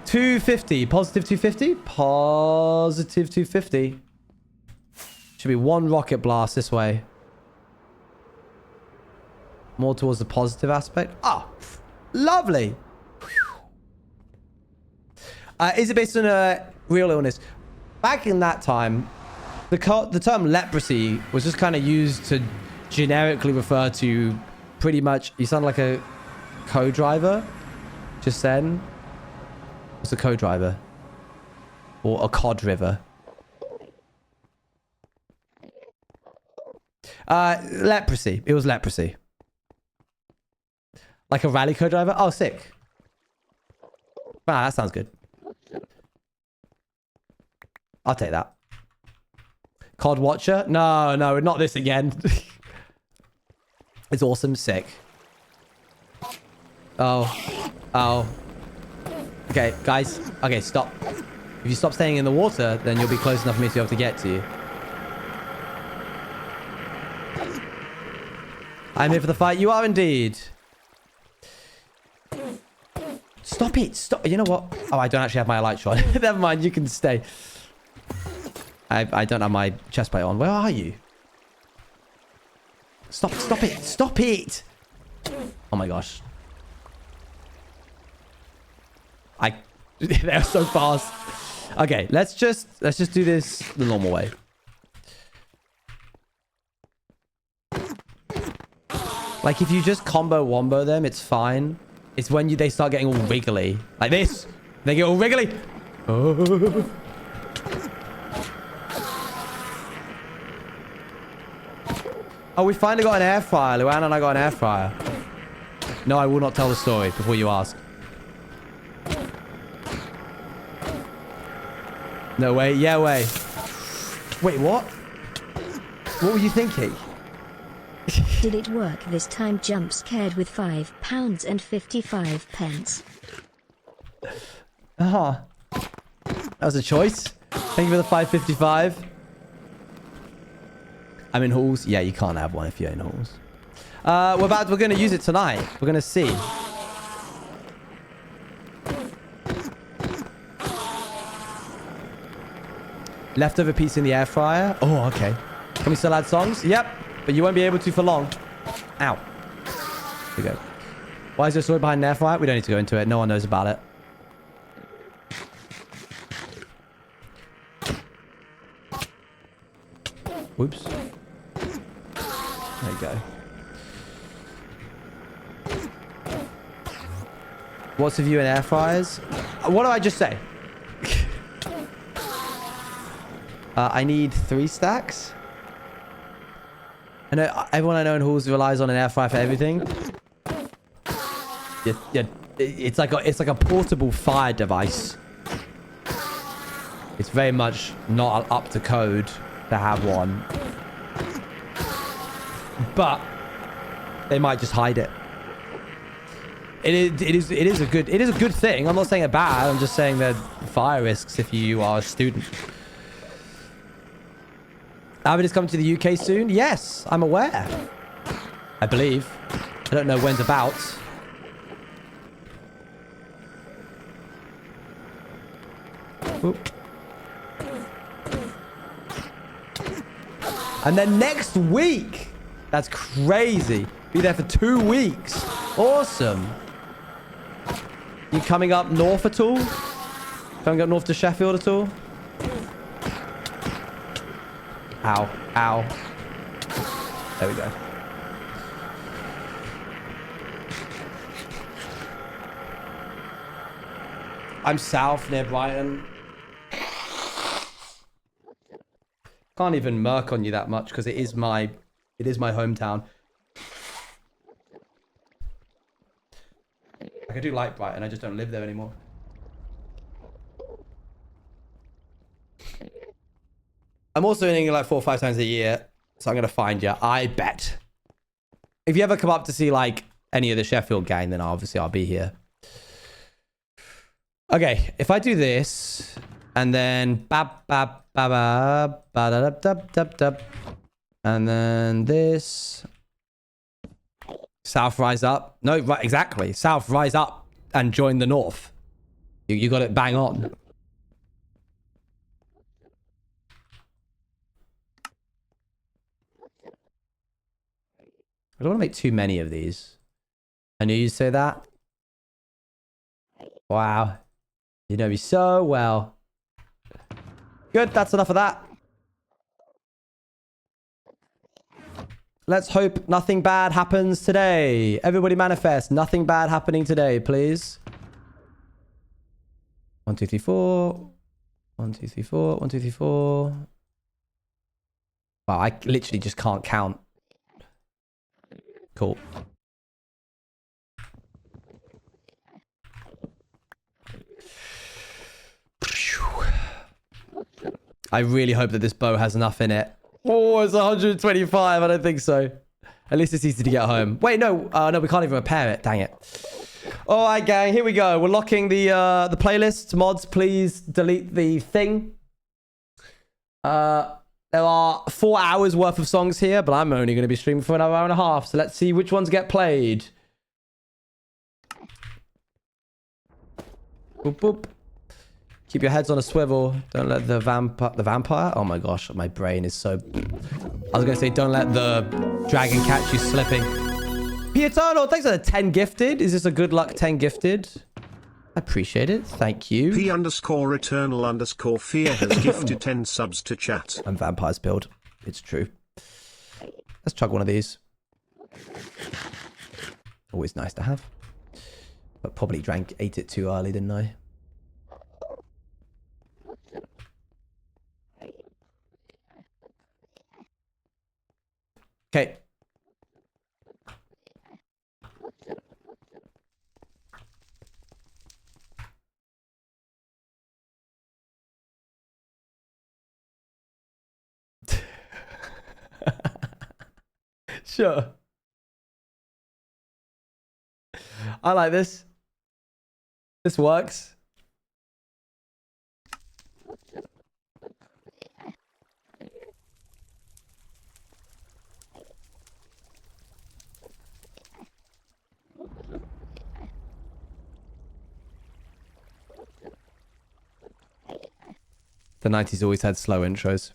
250. Positive 250. Positive 250. Should be 1 rocket blast this way. More towards the positive aspect. Oh, lovely. Is it based on a real illness? Back in that time, the term leprosy was just kind of used to generically refer to pretty much... You sound like a co-driver just then. What's a co-driver? Or a cod river? Leprosy. It was leprosy. Like a rally co-driver? Oh, sick. Wow, that sounds good. I'll take that. COD Watcher? No, not this again. It's awesome. Sick. Oh. Okay, guys. Okay, stop. If you stop staying in the water, then you'll be close enough for me to be able to get to you. I'm here for the fight. You are indeed. Stop it. Stop. You know what? Oh, I don't actually have my light shot. Never mind. You can stay. I don't have my chest plate on. Where are you? Stop it. Stop it. Oh my gosh. They're so fast. Okay, let's just do this the normal way. Like if you just combo wombo them, it's fine. It's when they start getting all wriggly. Like this. They get all wriggly. Oh. Oh, we finally got an air fryer. Luan and I got an air fryer. No, I will not tell the story before you ask. No way. Yeah, way. Wait, what? What were you thinking? Did it work this time? Jump scared with £5 and 55 pence. That was a choice. Thank you for the 555. I'm in halls. Yeah, you can't have one if you're in halls. We're going to use it tonight. We're going to see. Leftover piece in the air fryer. Oh, okay. Can we still add songs? Yep. But you won't be able to for long. Ow. Here we go. Why is there a story behind an air fryer? We don't need to go into it. No one knows about it. Whoops. There you go. What's the view in air fryers? What do I just say? I need 3 stacks. I know everyone I know in halls relies on an air fryer for everything. Yeah, it's like a portable fire device. It's very much not up to code to have one. but they might just hide it. It is a good thing. I'm not saying it bad. I'm just saying there are fire risks if you are a student. Avid is coming to the UK soon. Yes, I'm aware. I believe. I don't know when's about. Oop. And then next week. That's crazy. Be there for 2 weeks. Awesome. You coming up north at all? Coming up north to Sheffield at all? Ow. Ow. There we go. I'm south near Brighton. Can't even murk on you that much because it is my hometown. Like, I do like Brighton, I just don't live there anymore. I'm also in England like 4 or 5 times a year, so I'm gonna find you. I bet. If you ever come up to see like any of the Sheffield gang, then obviously I'll be here. Okay, if I do this and then and then this south rise up. No, right, exactly. South rise up and join the north. You got it bang on. I don't want to make too many of these. I knew you'd say that. Wow. You know me so well. Good, that's enough of that. Let's hope nothing bad happens today. Everybody manifest. Nothing bad happening today, please. 1, 2, 3, 4. 1, 2, 3, 4. 1, 2, 3, 4. Wow, I literally just can't count. Cool. I really hope that this bow has enough in it. Oh, it's 125. I don't think so. At least it's easy to get home. Wait, no. No, we can't even repair it. Dang it. All right, gang. Here we go. We're locking the playlist. Mods, please delete the thing. There are 4 hours worth of songs here, but I'm only going to be streaming for another hour and a half. So let's see which ones get played. Boop, boop. Keep your heads on a swivel. Don't let the vampire? Oh my gosh, my brain is so... I was going to say, don't let the dragon catch you slipping. P-Eternal, thanks for the 10 gifted. Is this a good luck 10 gifted? I appreciate it. Thank you. P_eternal_fear has gifted 10 subs to chat. I'm vampire's build. It's true. Let's chug one of these. Always nice to have. But probably ate it too early, didn't I? Okay. Sure. I like this. This works. The 90s always had slow intros.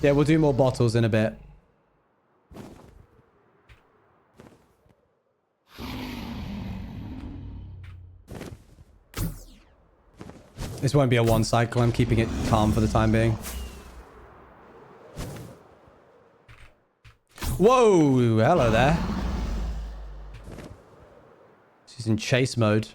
Yeah, we'll do more bottles in a bit. This won't be a one cycle. I'm keeping it calm for the time being. Whoa! Hello there. She's in chase mode.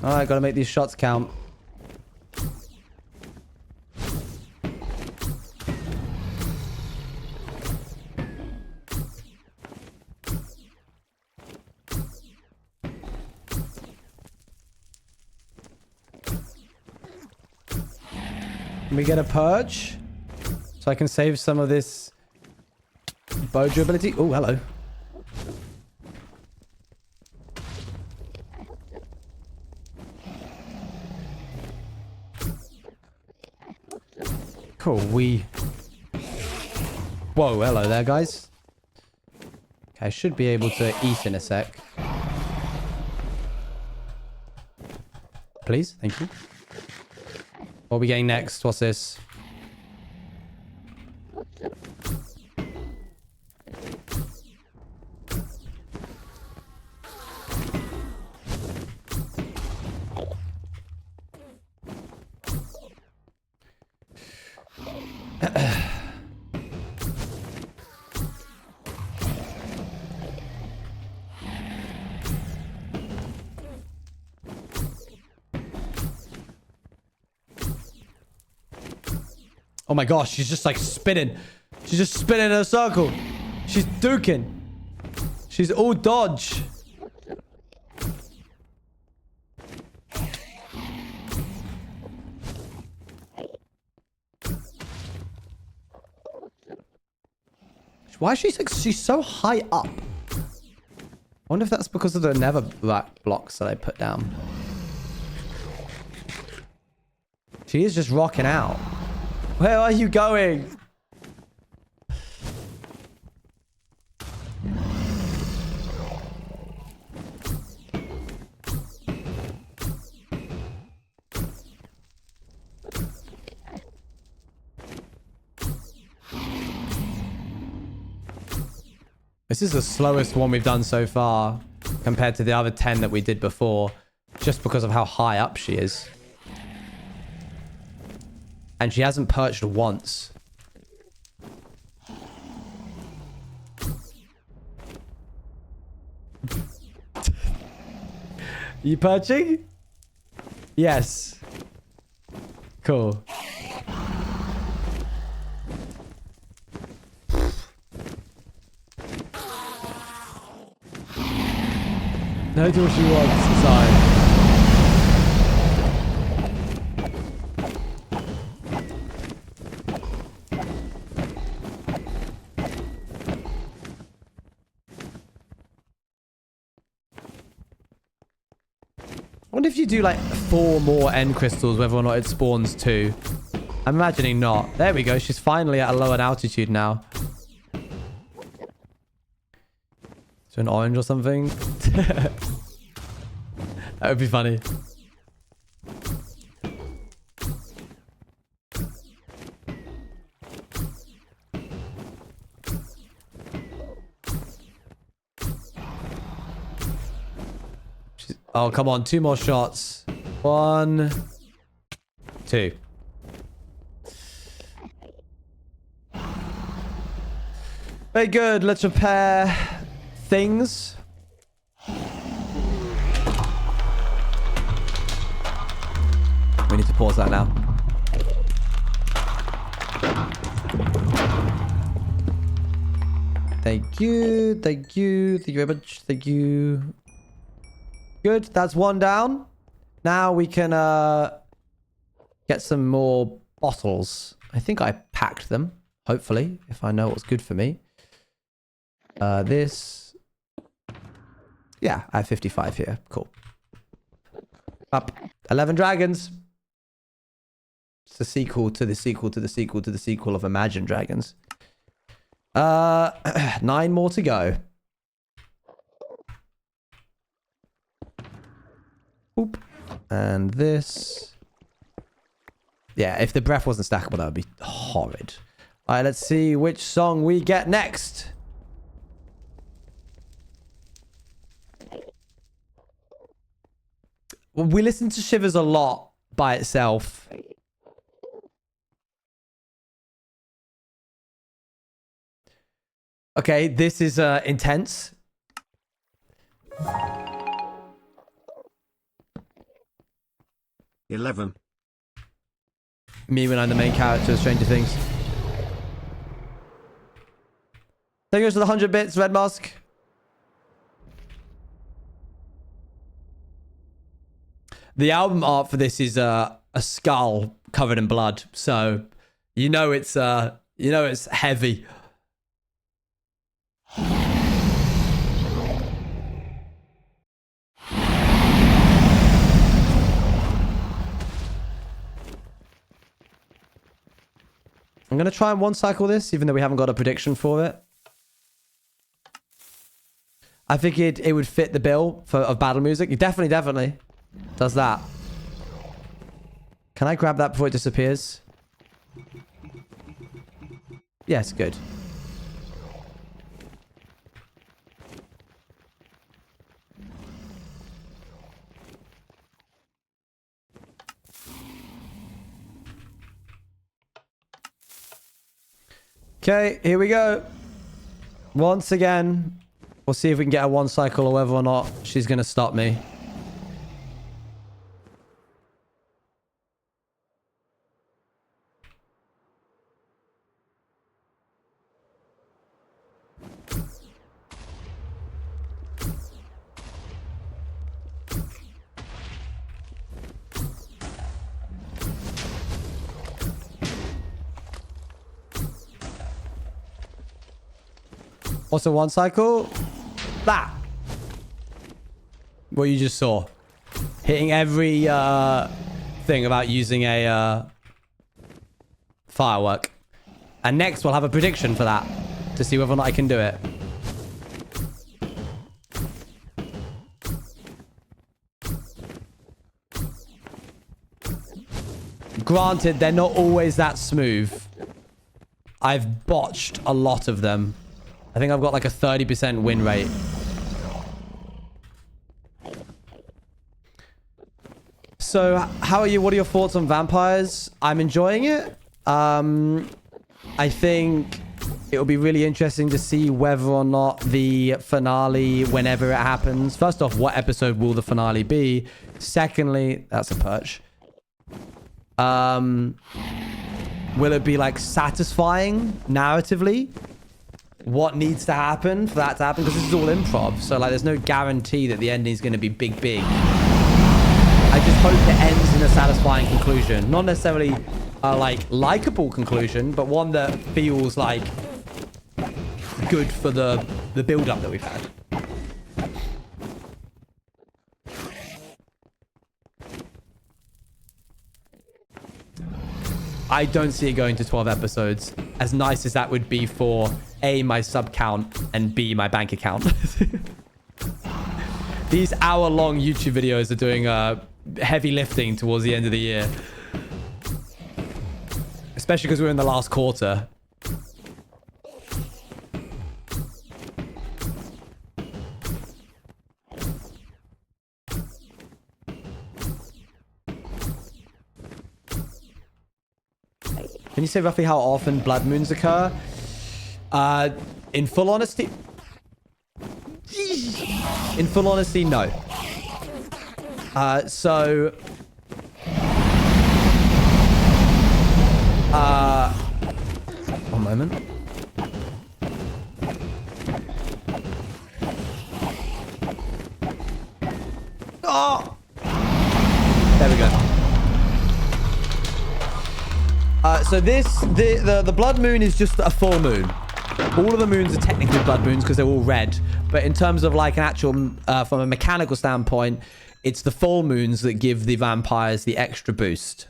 Alright, gotta make these shots count. Can we get a purge? So I can save some of this bow durability. Oh, hello. Cool, Whoa, hello there, guys. Okay, I should be able to eat in a sec. Please, thank you. What are we getting next? What's this? Oh my gosh, she's just like spinning. She's just spinning in a circle. She's duking. She's all dodge. Why is she like, she's so high up? I wonder if that's because of the nether blocks that I put down. She is just rocking out. Where are you going? This is the slowest one we've done so far compared to the other 10 that we did before, just because of how high up she is. And she hasn't perched once. You perching? Yes. Cool. No, do what she wants. Sorry. I wonder if you do like 4 more end crystals, whether or not it spawns 2. I'm imagining not. There we go. She's finally at a lower altitude now. So an orange or something? That would be funny. Oh, come on. 2 more shots. 1, 2. Very good. Let's repair things. We need to pause that now. Thank you. Thank you. Thank you very much. Thank you. Good. That's one down. Now we can get some more bottles. I think I packed them. Hopefully, if I know what's good for me. This. Yeah, I have 55 here. Cool. Up. 11 dragons. It's the sequel to the sequel to the sequel to the sequel of Imagine Dragons. 9 more to go. Oop. And this. Yeah, if the breath wasn't stackable, that would be horrid. All right, let's see which song we get next. We listen to Shivers a lot by itself. Okay, this is intense. $11. Me when I'm the main character of Stranger Things. Thank you for the 100 bits, Red Mask. The album art for this is a skull covered in blood, so you know it's heavy. I'm going to try and one cycle this, even though we haven't got a prediction for it. I think it would fit the bill of battle music. It definitely does that. Can I grab that before it disappears? Yes, good. Okay, here we go. Once again, we'll see if we can get a one cycle or whether or not she's going to stop me. What's a one cycle? That. What you just saw. Hitting every thing about using a firework. And next we'll have a prediction for that. To see whether or not I can do it. Granted, they're not always that smooth. I've botched a lot of them. I think I've got like a 30% win rate. So, how are you? What are your thoughts on vampires? I'm enjoying it. I think it'll be really interesting to see whether or not the finale, whenever it happens. First off, what episode will the finale be? Secondly, that's a perch. Will it be like satisfying narratively? What needs to happen for that to happen? Because this is all improv, so like there's no guarantee that the ending is going to be big. I just hope it ends in a satisfying conclusion, not necessarily a like likable conclusion, but one that feels like good for the build-up that we've had. I don't see it going to 12 episodes. As nice as that would be for A, my sub count, and B, my bank account. These hour-long YouTube videos are doing heavy lifting towards the end of the year. Especially because we're in the last quarter. Can you say roughly how often blood moons occur? In full honesty... In full honesty, no. One moment. So the blood moon is just a full moon. All of the moons are technically blood moons because they're all red. But in terms of like an actual, from a mechanical standpoint, it's the full moons that give the vampires the extra boost.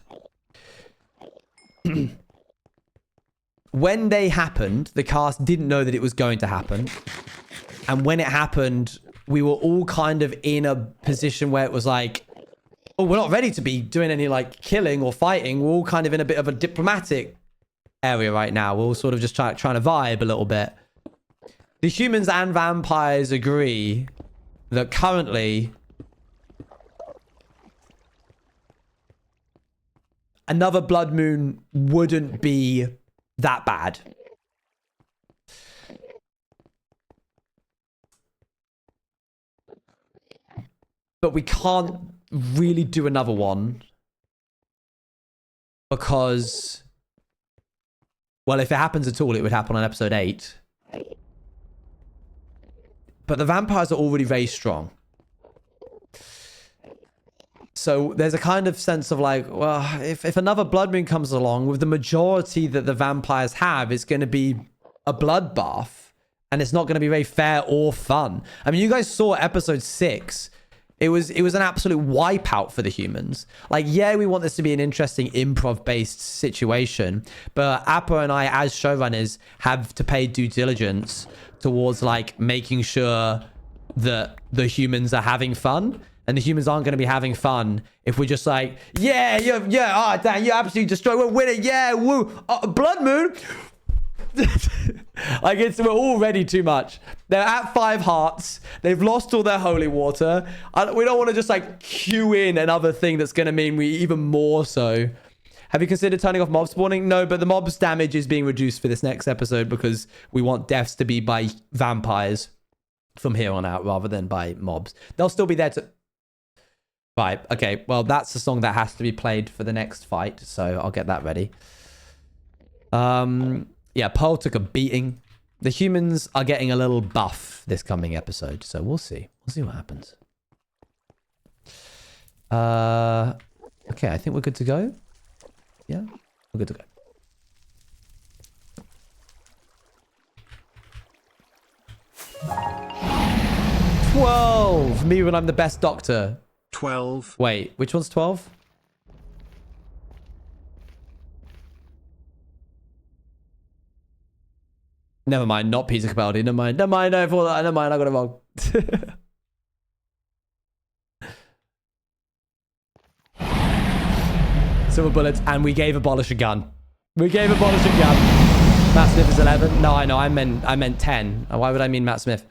When they happened, the cast didn't know that it was going to happen. And when it happened, we were all kind of in a position where it was like, oh, we're not ready to be doing any like killing or fighting. We're all kind of in a bit of a diplomatic area right now. We're all sort of just trying to vibe a little bit. The humans and vampires agree that currently another blood moon wouldn't be that bad. But we can't really do another one because, well, if it happens at all, it would happen on episode 8. But the vampires are already very strong. So there's a kind of sense of like, well, if another blood moon comes along with the majority that the vampires have, it's going to be a bloodbath and it's not going to be very fair or fun. I mean, you guys saw episode 6. It was an absolute wipeout for the humans. Like, yeah, we want this to be an interesting improv-based situation, but Appa and I, as showrunners, have to pay due diligence towards like making sure that the humans are having fun. And the humans aren't going to be having fun if we're just like, yeah, oh, damn, you absolutely destroyed, we're winning, yeah, woo, blood moon. Like, we're already too much. They're at 5 hearts. They've lost all their holy water. We don't want to just like cue in another thing that's going to mean we even more so. Have you considered turning off mob spawning? No, but the mob's damage is being reduced for this next episode because we want deaths to be by vampires from here on out rather than by mobs. They'll still be there to... Right, okay, well, that's the song that has to be played for the next fight, so I'll get that ready. Yeah, Pearl took a beating. The humans are getting a little buff this coming episode, so we'll see. We'll see what happens. Okay, I think we're good to go. Yeah, we're good to go. $12! Me when I'm the best doctor. 12. Wait, which one's 12? Never mind, not Peter Capaldi. Never mind, never mind, I got it wrong. Silver bullets, and we gave Abolish a gun. We gave Abolish a gun. Matt Smith is 11. No, I know, I meant 10. Why would I mean Matt Smith?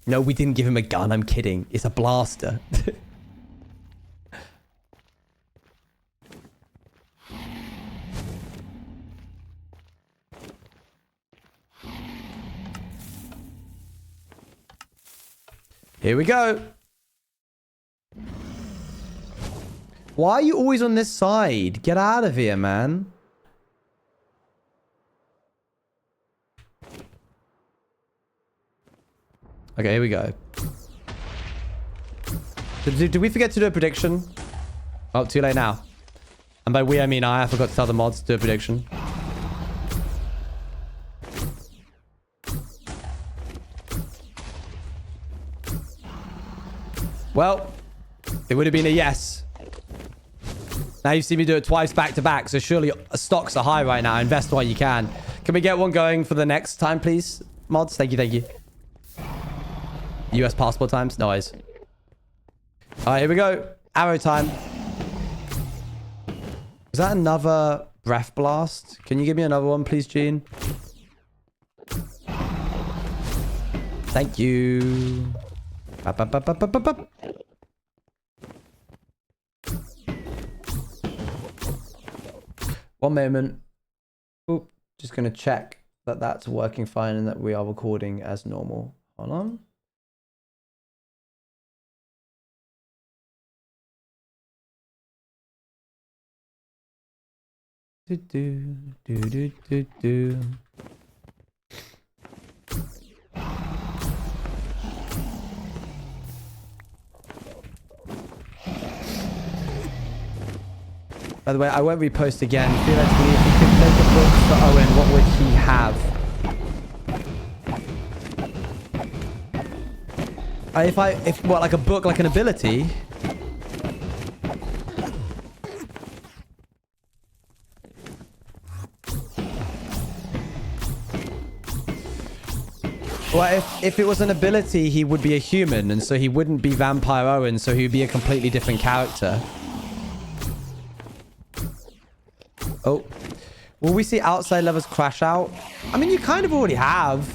No, we didn't give him a gun. I'm kidding. It's a blaster. Here we go. Why are you always on this side? Get out of here, man. Okay, here we go. Did we forget to do a prediction? Oh, too late now. And by we, I mean I forgot to tell the mods to do a prediction. Well, it would have been a yes. Now you see me do it twice back to back, so surely stocks are high right now. Invest while you can. Can we get one going for the next time, please? Mods, thank you, thank you. US passport times? No eyes. All right, here we go. Arrow time. Is that another breath blast? Can you give me another one, please, Gene? Thank you. Up, up, up, up, up, up, up. One moment. Oop, just going to check that that's working fine and that we are recording as normal. Hold on. Do, do, do, do, do, do. By the way, I won't repost again. Theoretically, if he could make a book for Owen, what would he have? What, like a book, like an ability? Well, if it was an ability, he would be a human, and so he wouldn't be Vampire Owen, so he would be a completely different character. Oh. Will we see outside levels crash out? I mean, you kind of already have.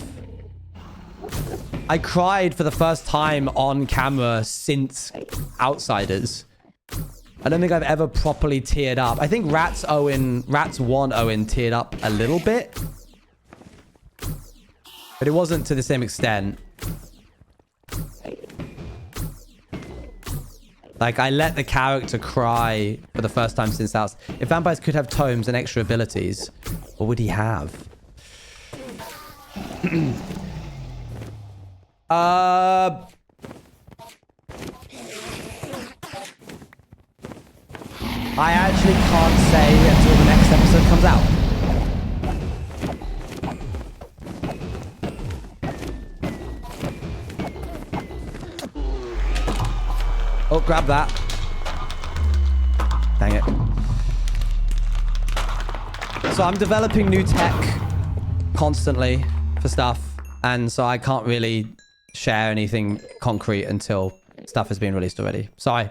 I cried for the first time on camera since Outsiders. I don't think I've ever properly teared up. I think Rats 1 Owen teared up a little bit. But it wasn't to the same extent. Like, I let the character cry for the first time since that. If vampires could have tomes and extra abilities, what would he have? I actually can't say until the next episode comes out. Oh, grab that. Dang it. So I'm developing new tech constantly for stuff. And so I can't really share anything concrete until stuff has been released already. Sorry.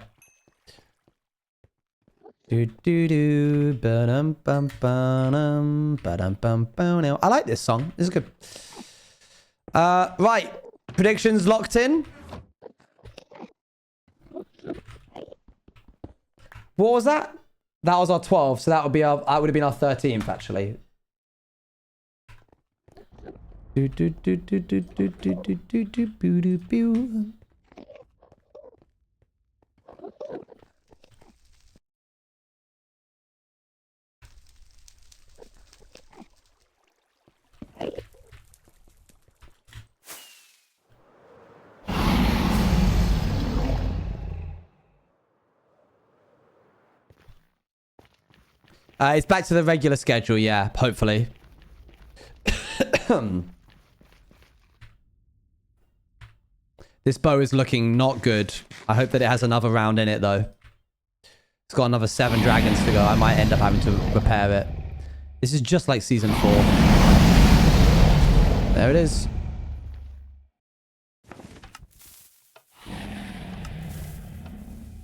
I like this song. This is good. Right. Predictions locked in. What was that? That was our 12, so that would have been our 13th actually. It's back to the regular schedule, yeah, hopefully. This bow is looking not good. I hope that it has another round in it, though. It's got another 7 dragons to go. I might end up having to repair it. This is just like Season 4. There it is.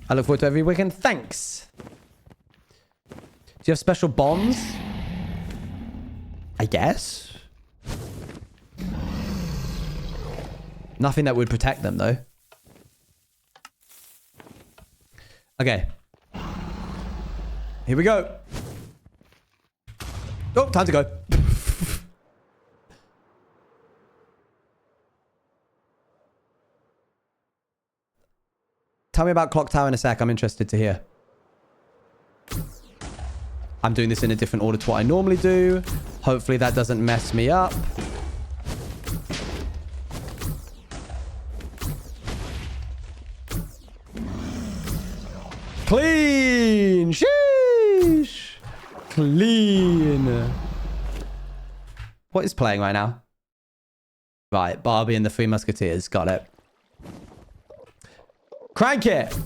I look forward to every weekend. Thanks. Do you have special bonds? I guess. Nothing that would protect them, though. Okay. Here we go. Oh, time to go. Tell me about Clock Tower in a sec. I'm interested to hear. I'm doing this in a different order to what I normally do. Hopefully that doesn't mess me up. Clean! Sheesh! Clean! What is playing right now? Right, Barbie and the Three Musketeers. Got it. Crank it!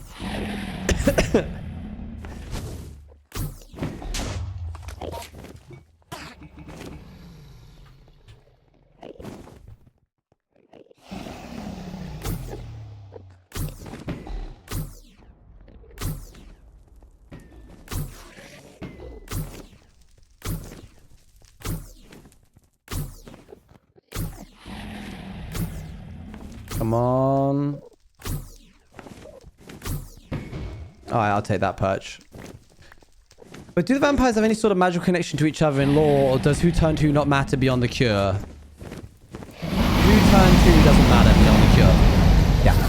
Come on. Alright, I'll take that perch. But do the vampires have any sort of magical connection to each other in lore, or does who turned who not matter beyond the cure? Who turned who doesn't matter beyond the cure. Yeah.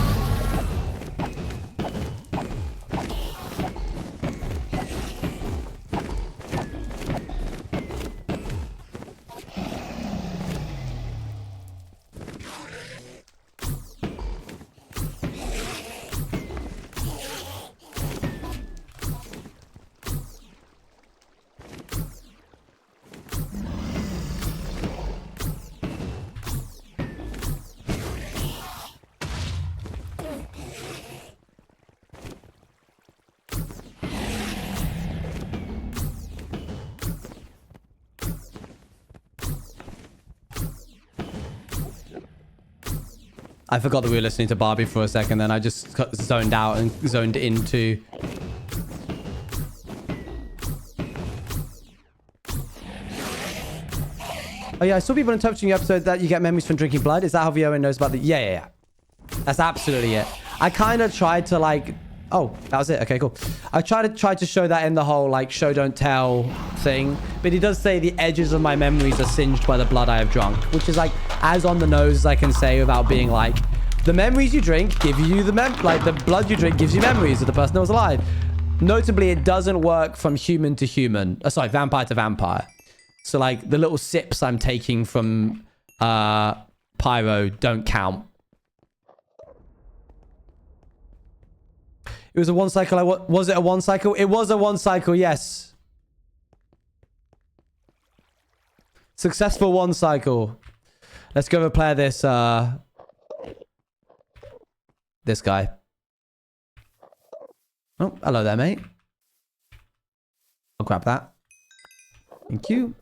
I forgot that we were listening to Barbie for a second, then I just got zoned out and zoned into... Oh yeah, I saw people interpreting your episode that you get memories from drinking blood. Is that how Owen knows about the... Yeah. That's absolutely it. I kind of tried to like... Oh, that was it. Okay, cool. I tried to show that in the whole like show don't tell thing. But he does say the edges of my memories are singed by the blood I have drunk. Which is like as on the nose as I can say without being like... The memories you drink give you the like the blood you drink gives you memories of the person that was alive. Notably, it doesn't work from human to human. Sorry, vampire to vampire. So like the little sips I'm taking from Pyro don't count. It was a one cycle. Was it a one cycle? It was a one cycle, yes. Successful one cycle. Let's go replay this this guy. Oh, hello there, mate. I'll grab that. Thank you.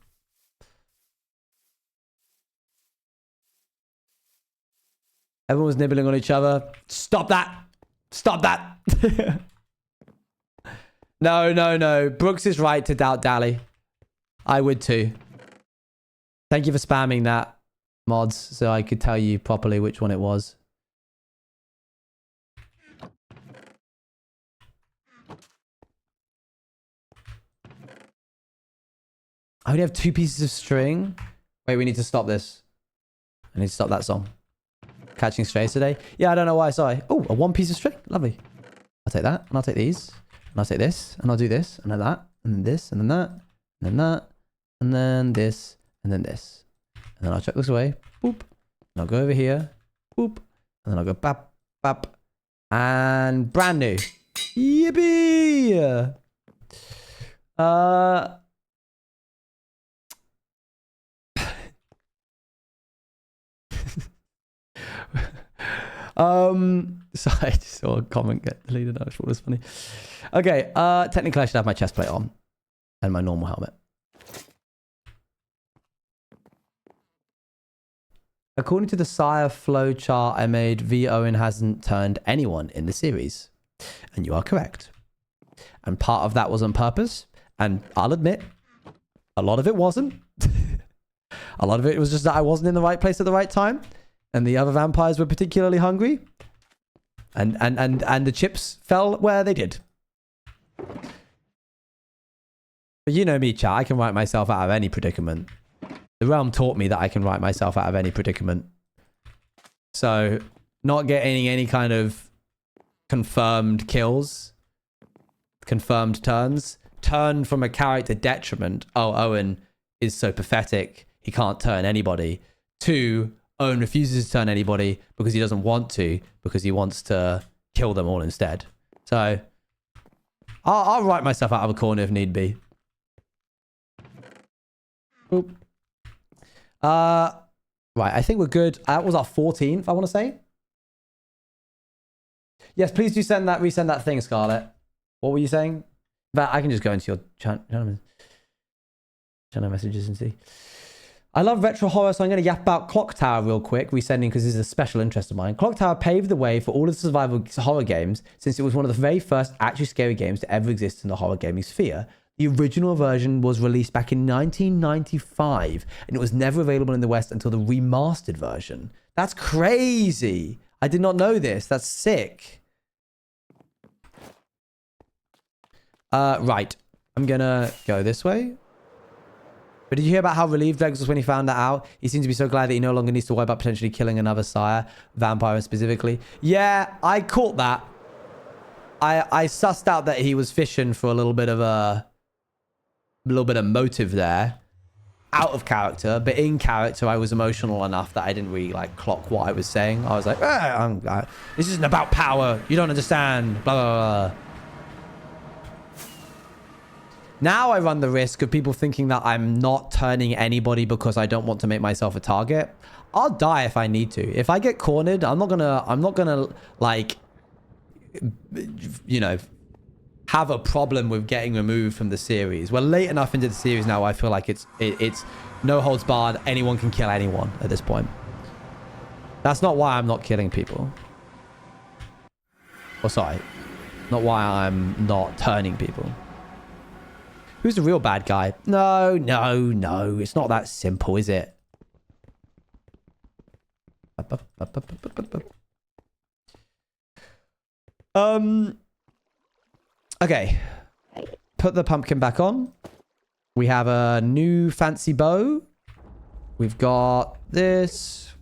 Everyone was nibbling on each other. Stop that. Stop that. No. Brooks is right to doubt Dally. I would too. Thank you for spamming that, mods, so I could tell you properly which one it was. I only have 2 pieces of string. Wait, we need to stop this. I need to stop that song. Catching strays today. Yeah, I don't know why. Sorry. Oh, a 1 piece of string. Lovely. I'll take that. And I'll take these. And I'll take this. And I'll do this. And then that. And then this. And then that. And then that. And then this. And then this. And then I'll chuck this away. Boop. And I'll go over here. Boop. And then I'll go bap, bap. And brand new. Yippee! Sorry, I just saw a comment get deleted. I thought it was funny. Okay, technically I should have my chest plate on and my normal helmet. According to the Sire flow chart I made, V. Owen hasn't turned anyone in the series. And you are correct. And part of that was on purpose. And I'll admit, a lot of it wasn't. A lot of it was just that I wasn't in the right place at the right time. And the other vampires were particularly hungry. And the chips fell where they did. But you know me, chat. I can write myself out of any predicament. The realm taught me that I can write myself out of any predicament. So, not getting any kind of confirmed kills, confirmed turns, turn from a character detriment. Oh, Owen is so pathetic. He can't turn anybody. To Owen refuses to turn anybody because he doesn't want to, because he wants to kill them all instead. So, I'll write myself out of a corner if need be. Oop. Right, I think we're good. That was our 14th, I want to say. Yes, please do resend that thing, Scarlett. What were you saying? But I can just go into your channel messages and see. I love retro horror, so I'm going to yap about Clock Tower real quick, resending because this is a special interest of mine. Clock Tower paved the way for all of the survival horror games, since it was one of the very first actually scary games to ever exist in the horror gaming sphere. The original version was released back in 1995, and it was never available in the West until the remastered version. That's crazy. I did not know this. That's sick. Right. I'm gonna go this way. But did you hear about how relieved Legs was when he found that out? He seems to be so glad that he no longer needs to worry about potentially killing another sire, vampire specifically. Yeah, I caught that. I sussed out that he was fishing for a little bit of motive there. Out of character, but in character, I was emotional enough that I didn't really like clock what I was saying. I was like, this isn't about power. You don't understand. Blah, blah, blah. Now I run the risk of people thinking that I'm not turning anybody because I don't want to make myself a target. I'll die if I need to. If I get cornered, I'm not gonna like, you know, have a problem with getting removed from the series. We're late enough into the series now. I feel like it's no holds barred. Anyone can kill anyone at this point. That's not why I'm not killing people. Oh, sorry. Not why I'm not turning people. Who's the real bad guy? No. It's not that simple, is it? Okay. Put the pumpkin back on. We have a new fancy bow. We've got this.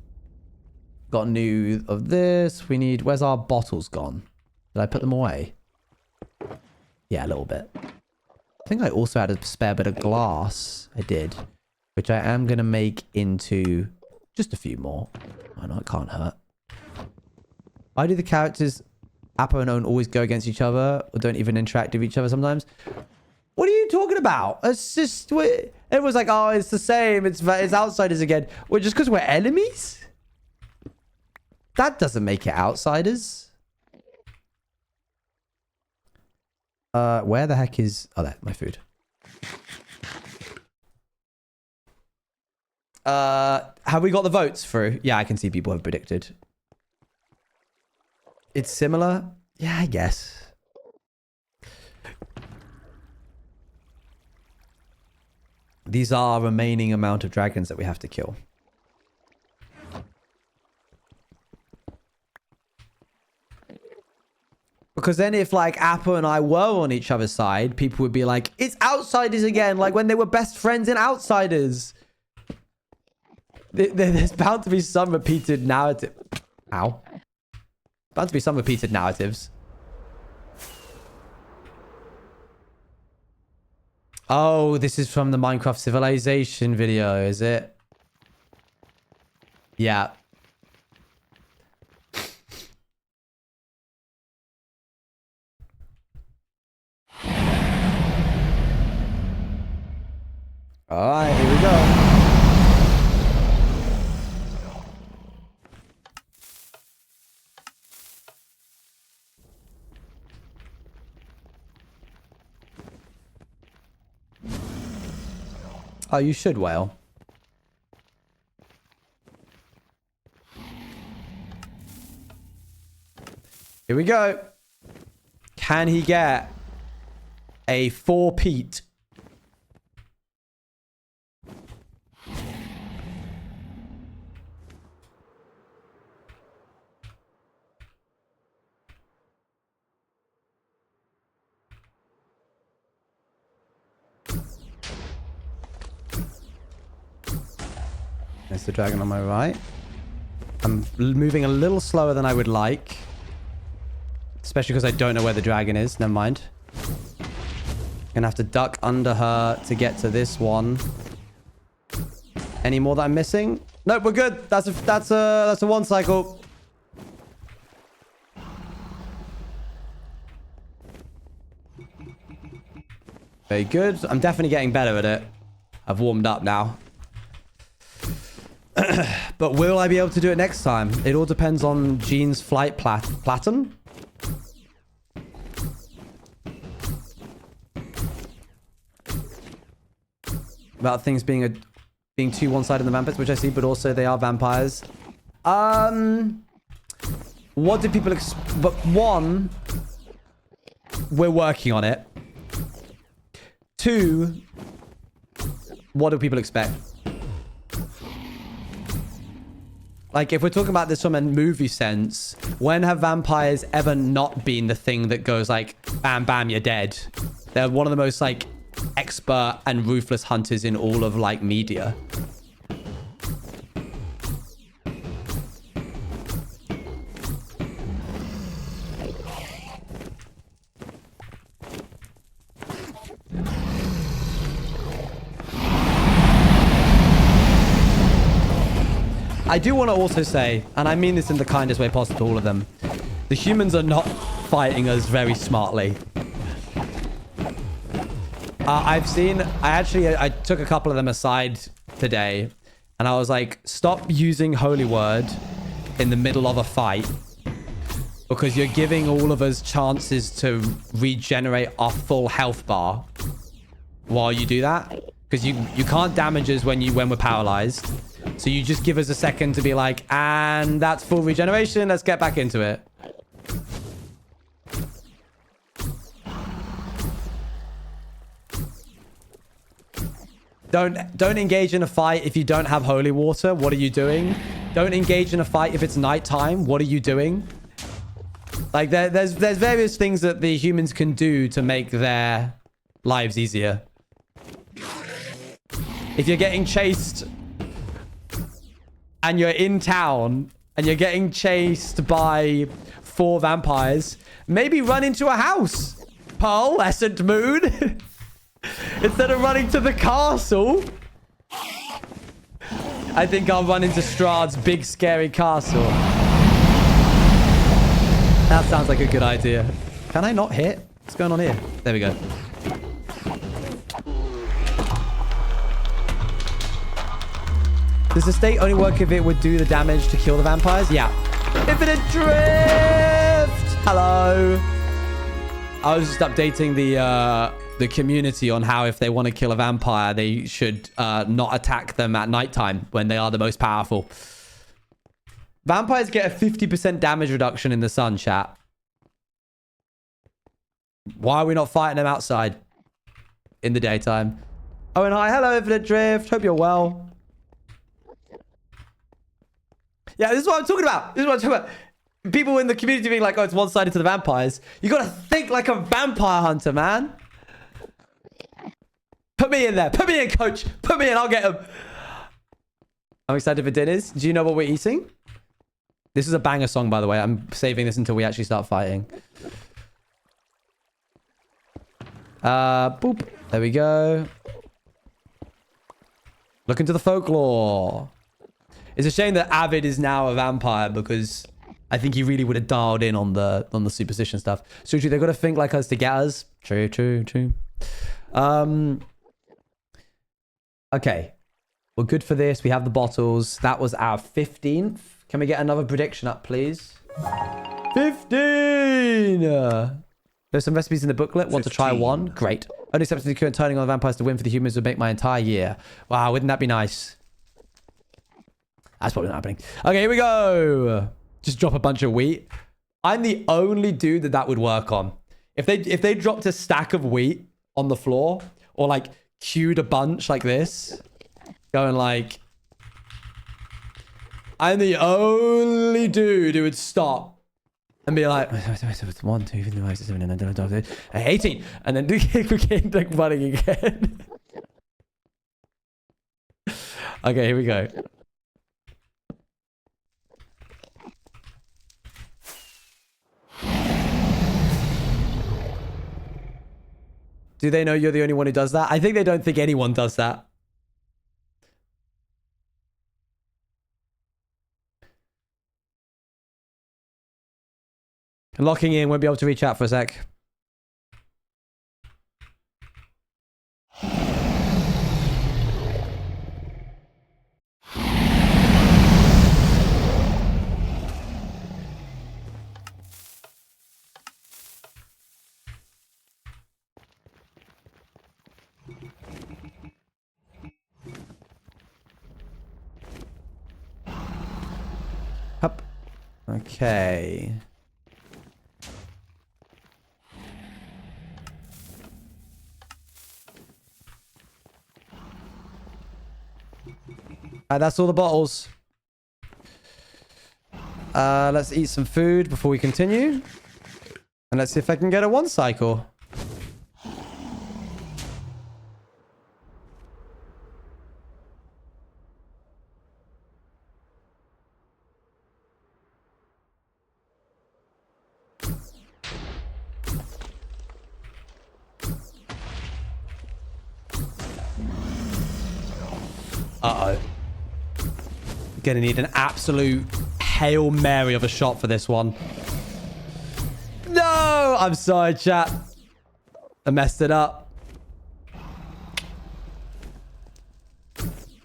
Got new of this. We need... Where's our bottles gone? Did I put them away? Yeah, a little bit. I think I also had a spare bit of glass. I did. Which I am going to make into just a few more. I know it can't hurt. Why do the characters Apple and Owen always go against each other or don't even interact with each other sometimes? What are you talking about? It's just... It was like, oh, it's the same. It's outsiders again. Well, just because we're enemies? That doesn't make it outsiders. Where the heck is... Oh, there, my food. Have we got the votes through? Yeah, I can see people have predicted. It's similar? Yeah, I guess. These are remaining amount of dragons that we have to kill. Because then if like Apple and I were on each other's side, people would be like, it's outsiders again. Like when they were best friends in Outsiders. There's bound to be some repeated narrative. Ow. Bound to be some repeated narratives. Oh, this is from the Minecraft Civilization video, is it? Yeah. All right, here we go. Oh, you should, Whale. Here we go. Can he get a 4-peat? There's the dragon on my right. I'm moving a little slower than I would like. Especially because I don't know where the dragon is. Never mind. Gonna have to duck under her to get to this one. Any more that I'm missing? Nope, we're good. That's a one cycle. Very good. I'm definitely getting better at it. I've warmed up now. But will I be able to do it next time? It all depends on Gene's flight pattern. About things being too one-sided in the vampires, which I see, but also they are vampires. What do people but one, we're working on it. Two, what do people expect? Like, if we're talking about this from a movie sense, when have vampires ever not been the thing that goes like, bam, bam, you're dead? They're one of the most, like, expert and ruthless hunters in all of, like, media. I do want to also say, and I mean this in the kindest way possible to all of them, the humans are not fighting us very smartly. I took a couple of them aside today, and I was like, stop using Holy Word in the middle of a fight, because you're giving all of us chances to regenerate our full health bar while you do that. Because you can't damage us when we're paralyzed. So you just give us a second to be like, and that's full regeneration. Let's get back into it. Don't engage in a fight if you don't have holy water. What are you doing? Don't engage in a fight if it's nighttime. What are you doing? Like there's various things that the humans can do to make their lives easier. If you're getting chased and you're in town and you're getting chased by 4 vampires, maybe run into a house. Pearlescent Moon. Instead of running to the castle, I think I'll run into Strahd's big scary castle. That sounds like a good idea. Can I not hit? What's going on here? There we go. Does the state only work if it would do the damage to kill the vampires? Yeah. Infinite Drift! Hello. I was just updating the community on how if they want to kill a vampire, they should not attack them at nighttime when they are the most powerful. Vampires get a 50% damage reduction in the sun, chat. Why are we not fighting them outside in the daytime? Oh, and hi. Hello, Infinite Drift. Hope you're well. Yeah, this is what I'm talking about. This is what I'm talking about. People in the community being like, oh, it's one-sided to the vampires. You got to think like a vampire hunter, man. Put me in there. Put me in, coach. Put me in. I'll get him. I'm excited for dinners. Do you know what we're eating? This is a banger song, by the way. I'm saving this until we actually start fighting. Boop. There we go. Look into the folklore. It's a shame that Avid is now a vampire because I think he really would have dialed in on the superstition stuff. So they've got to think like us to get us. True, true, true. Okay. We're good for this. We have the bottles. That was our 15th. Can we get another prediction up, please? 15! There's some recipes in the booklet. Want 15. To try one? Great. Only steps to the current turning on the vampires to win for the humans would make my entire year. Wow, wouldn't that be nice? That's probably not happening. Okay, here we go. Just drop a bunch of wheat. I'm the only dude that would work on. If they dropped a stack of wheat on the floor or like queued a bunch like this, going like, I'm the only dude who would stop and be like, 1, 2, 3, 4, 5, 6, 7, 8, 9, 10, 11, 12, 18, and then begin like running again. Okay, here we go. Do they know you're the only one who does that? I think they don't think anyone does that. Locking in, won't be able to reach out for a sec. Up. Okay. That's all the bottles. Let's eat some food before we continue. And let's see if I can get a 1 cycle. Uh-oh. Gonna need an absolute Hail Mary of a shot for this one. No! I'm sorry, chat. I messed it up.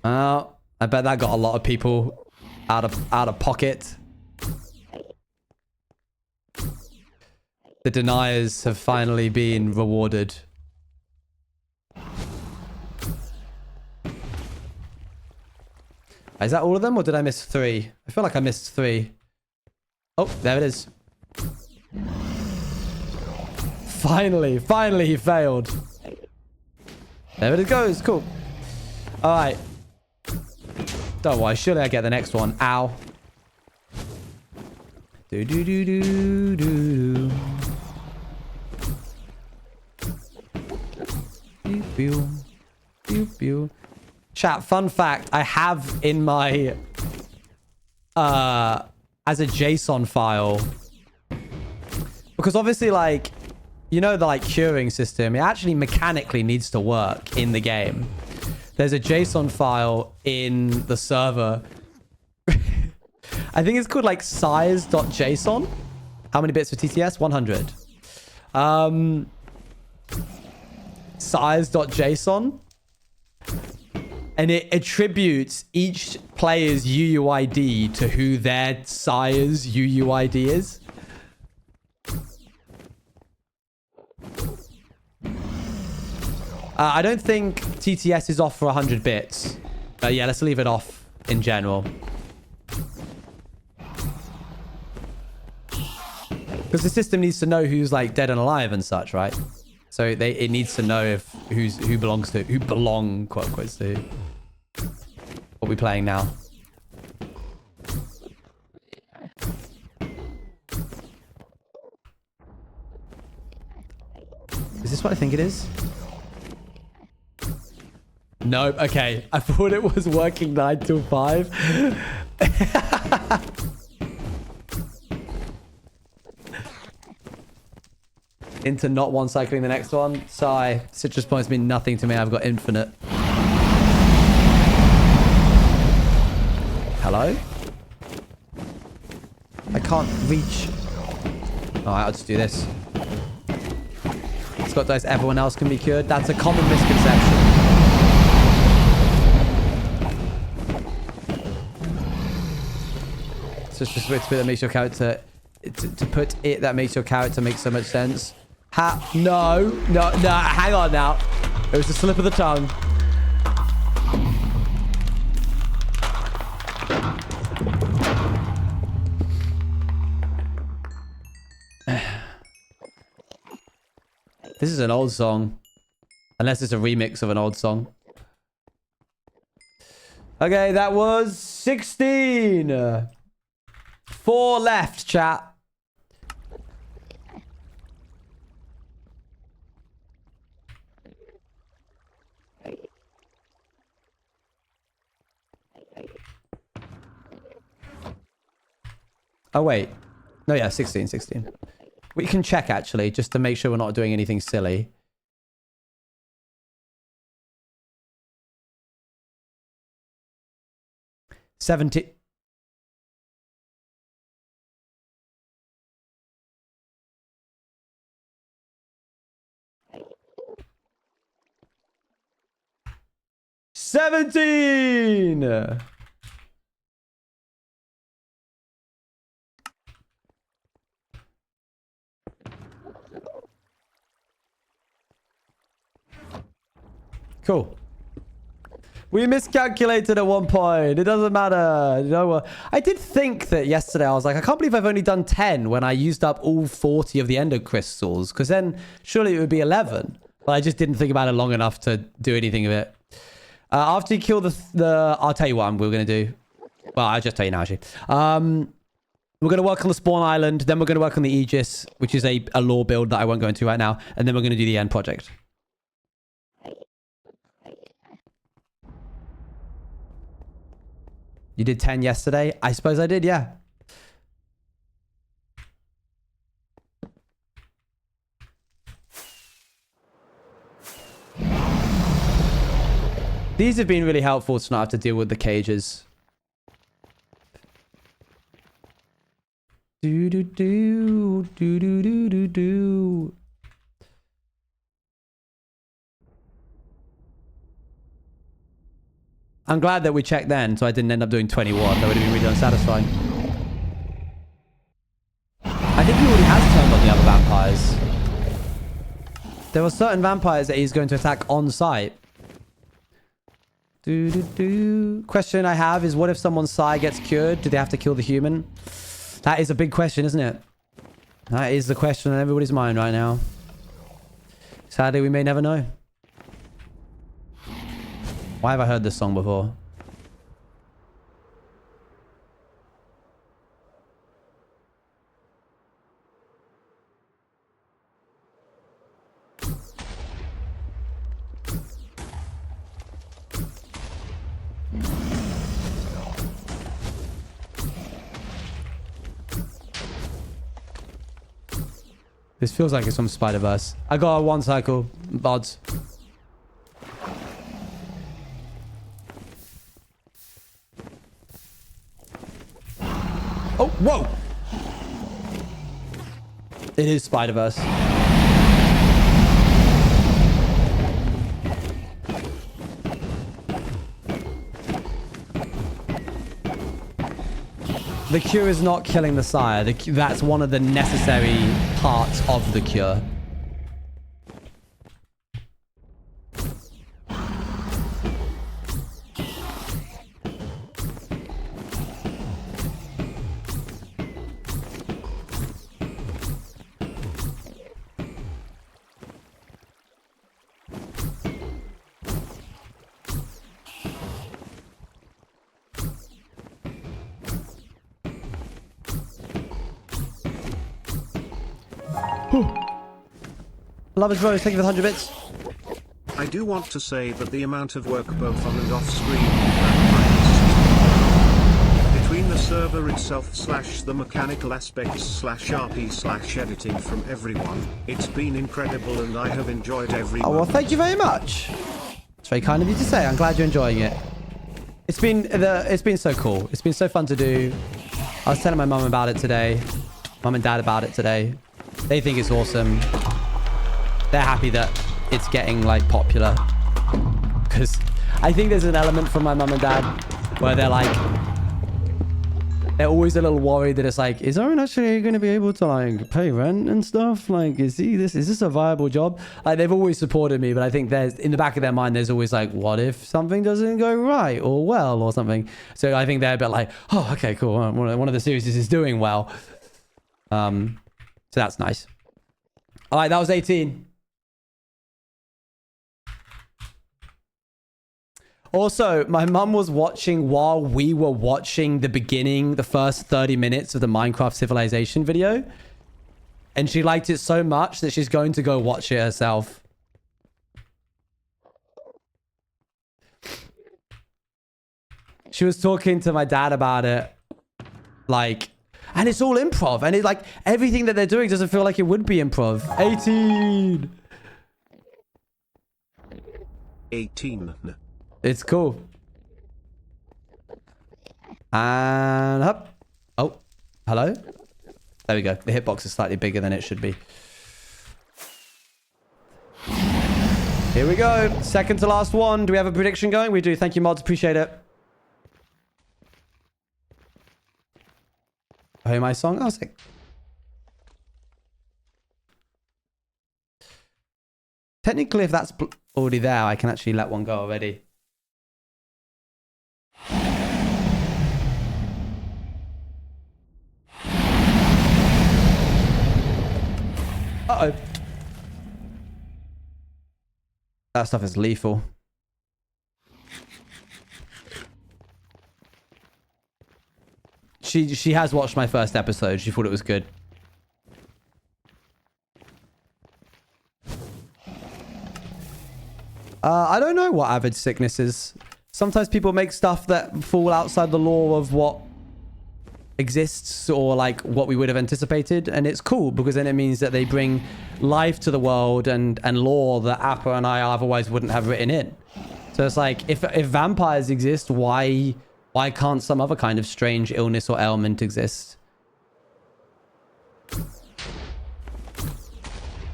Oh, I bet that got a lot of people out of pocket. The deniers have finally been rewarded. Is that all of them or did I miss 3? I feel like I missed 3. Oh, there it is. Finally he failed. There it goes. Cool. All right. Don't worry. Surely I get the next one. Ow. Do do do do do. Pew pew. Pew pew. Chat. Fun fact. I have in my as a JSON file, because obviously, like, you know, the like curing system, it actually mechanically needs to work in the game. There's a JSON file in the server. I think it's called like size.json. How many bits for TTS? 100. Size.json. And it attributes each player's UUID to who their sire's UUID is. I don't think TTS is off for 100 bits. But yeah, let's leave it off in general. Because the system needs to know who's like dead and alive and such, right? So it needs to know if who belong, quote unquote, to who. What are we playing now? Is this what I think it is? Nope. Okay. I thought it was working 9 till 5. Into not one cycling the next one. Sigh. Citrus points mean nothing to me. I've got infinite. Hello? I can't reach. Alright, I'll just do this. Scott dice, everyone else can be cured. That's a common misconception. So it's just a way to put that makes your character... To put it that makes your character make so much sense. No, hang on now. It was a slip of the tongue. This is an old song. Unless it's a remix of an old song. Okay, that was 16. 4 left, chat. Oh, wait. No, yeah, 16. We can check, actually, just to make sure we're not doing anything silly. $70. $17. Cool. We miscalculated at one point. It doesn't matter. You know what? I did think that yesterday. I was like, I can't believe I've only done 10 when I used up all 40 of the endo crystals. Because then surely it would be 11. But I just didn't think about it long enough to do anything of it. After you kill the... I'll tell you what we're going to do. Well, I'll just tell you now, actually. We're going to work on the spawn island. Then we're going to work on the Aegis, which is a lore build that I won't go into right now. And then we're going to do the end project. You did 10 yesterday? I suppose I did, yeah. These have been really helpful to not have to deal with the cages. Do do do do do do do do. I'm glad that we checked then, so I didn't end up doing 21. That would have been really unsatisfying. I think he already has turned on the other vampires. There were certain vampires that he's going to attack on site. Question I have is, what if someone's Psi gets cured? Do they have to kill the human? That is a big question, isn't it? That is the question on everybody's mind right now. Sadly, we may never know. Why have I heard this song before? This feels like it's from Spider-Verse. I got a 1 cycle. Odds. Oh, whoa! It is Spider-Verse. The cure is not killing the sire. That's one of the necessary parts of the cure. Love is Rose, thank you for the 100 bits. I do want to say that the amount of work both on and off screen between the server itself / the mechanical aspects / RP / editing from everyone, it's been incredible and I have enjoyed every Oh, well, thank you very much. It's very kind of you to say. I'm glad you're enjoying it. It's been so cool. It's been so fun to do. I was telling my mum about it today. Mum and dad about it today. They think it's awesome. They're happy that it's getting like popular, because I think there's an element from my mum and dad where they're always a little worried that it's like, is Owen actually going to be able to like pay rent and stuff? Like, is this a viable job? Like, they've always supported me, but I think there's in the back of their mind, there's always like, what if something doesn't go right or well or something? So I think they're a bit like, oh, okay, cool. One of the series is doing well. So that's nice. All right, that was 18. Also, my mum was watching while we were watching the first 30 minutes of the Minecraft Civilization video. And she liked it so much that she's going to go watch it herself. She was talking to my dad about it. Like, and it's all improv. And it's like, everything that they're doing doesn't feel like it would be improv. 18. 18. It's cool. And up. Oh, hello. There we go. The hitbox is slightly bigger than it should be. Here we go. Second to last one. Do we have a prediction going? We do. Thank you, mods. Appreciate it. Oh, my song. Oh, sick. Technically, if that's already there, I can actually let one go already. Uh-oh. That stuff is lethal. She has watched my first episode. She thought it was good. I don't know what avid sickness is. Sometimes people make stuff that fall outside the law of what exists or like what we would have anticipated, and it's cool because then it means that they bring life to the world and lore that Appa and I otherwise wouldn't have written in. So it's like, if vampires exist, why can't some other kind of strange illness or ailment exist?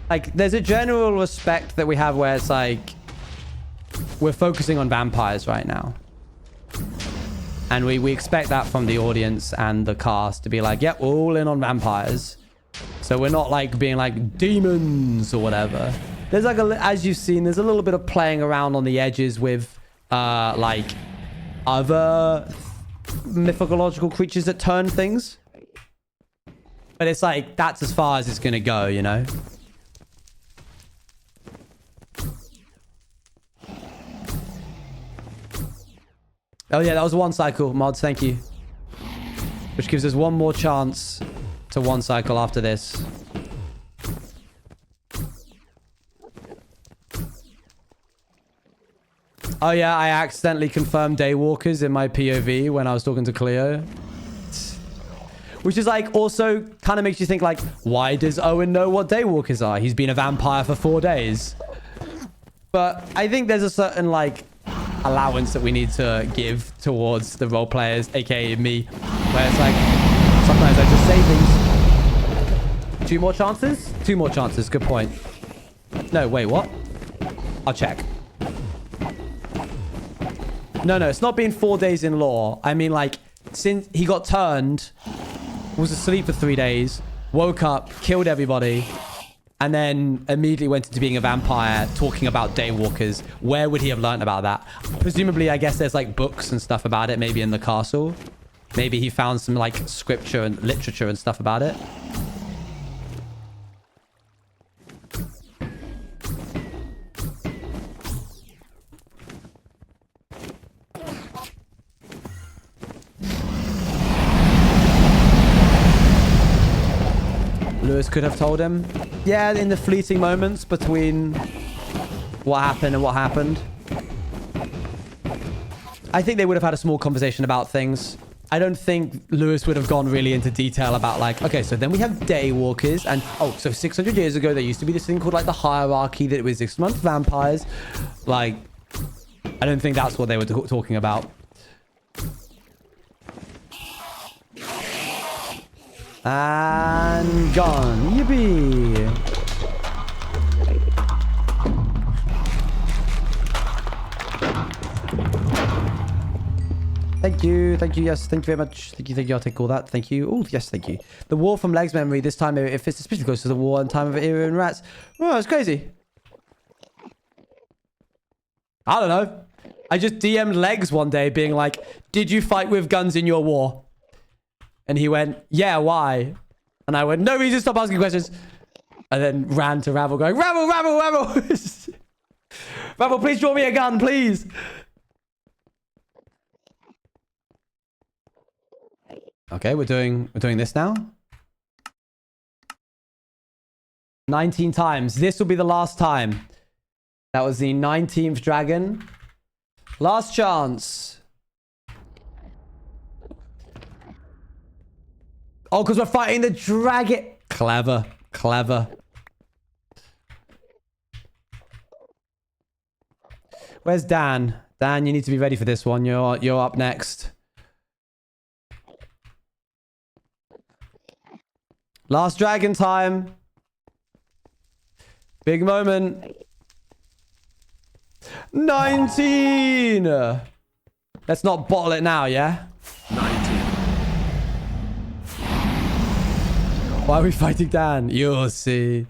Like, there's a general respect that we have where it's like, we're focusing on vampires right now. And we expect that from the audience and the cast to be like, yep, we're all in on vampires. So we're not like being like demons or whatever. There's like, as you've seen, there's a little bit of playing around on the edges with like other mythological creatures that turn things. But it's like, that's as far as it's gonna go, you know? Oh yeah, that was one cycle, mods, thank you. Which gives us one more chance to one cycle after this. Oh yeah, I accidentally confirmed Daywalkers in my POV when I was talking to Cleo. Which is like, also kind of makes you think like, why does Owen know what Daywalkers are? He's been a vampire for 4 days. But I think there's a certain like allowance that we need to give towards the role players, aka me, where it's like, sometimes I just say things. 2 more chances? 2 more chances, good point. No, wait, what? I'll check. No, it's not been 4 days in lore. I mean, like, since he got turned, was asleep for 3 days, woke up, killed everybody, and then immediately went into being a vampire, talking about Daywalkers. Where would he have learned about that? Presumably, I guess there's, like, books and stuff about it, maybe in the castle. Maybe he found some, like, scripture and literature and stuff about it. Lewis could have told him. Yeah, in the fleeting moments between what happened and what happened. I think they would have had a small conversation about things. I don't think Lewis would have gone really into detail about like, okay, so then we have Daywalkers and, oh, so 600 years ago, there used to be this thing called like the hierarchy that it was 6 month vampires. Like, I don't think that's what they were talking about. And gone. Yippee. Thank you. Thank you. Yes. Thank you very much. Thank you. I'll take all that. Thank you. Oh, yes. Thank you. The war from Legs memory. This time it fits especially close to the war and time of era and rats. Oh, it's crazy. I don't know. I just DM'd Legs one day being like, did you fight with guns in your war? And he went, yeah, why? And I went, no reason, stop asking questions. And then ran to Ravel going, Ravel! Ravel, please draw me a gun, please. Okay, we're doing this now. 19 times. This will be the last time. That was the 19th dragon. Last chance. Oh, because we're fighting the dragon. Clever. Where's Dan? Dan, you need to be ready for this one. You're up next. Last dragon time. Big moment. 19. Let's not bottle it now, yeah? 19. Why are we fighting Dan? You'll see.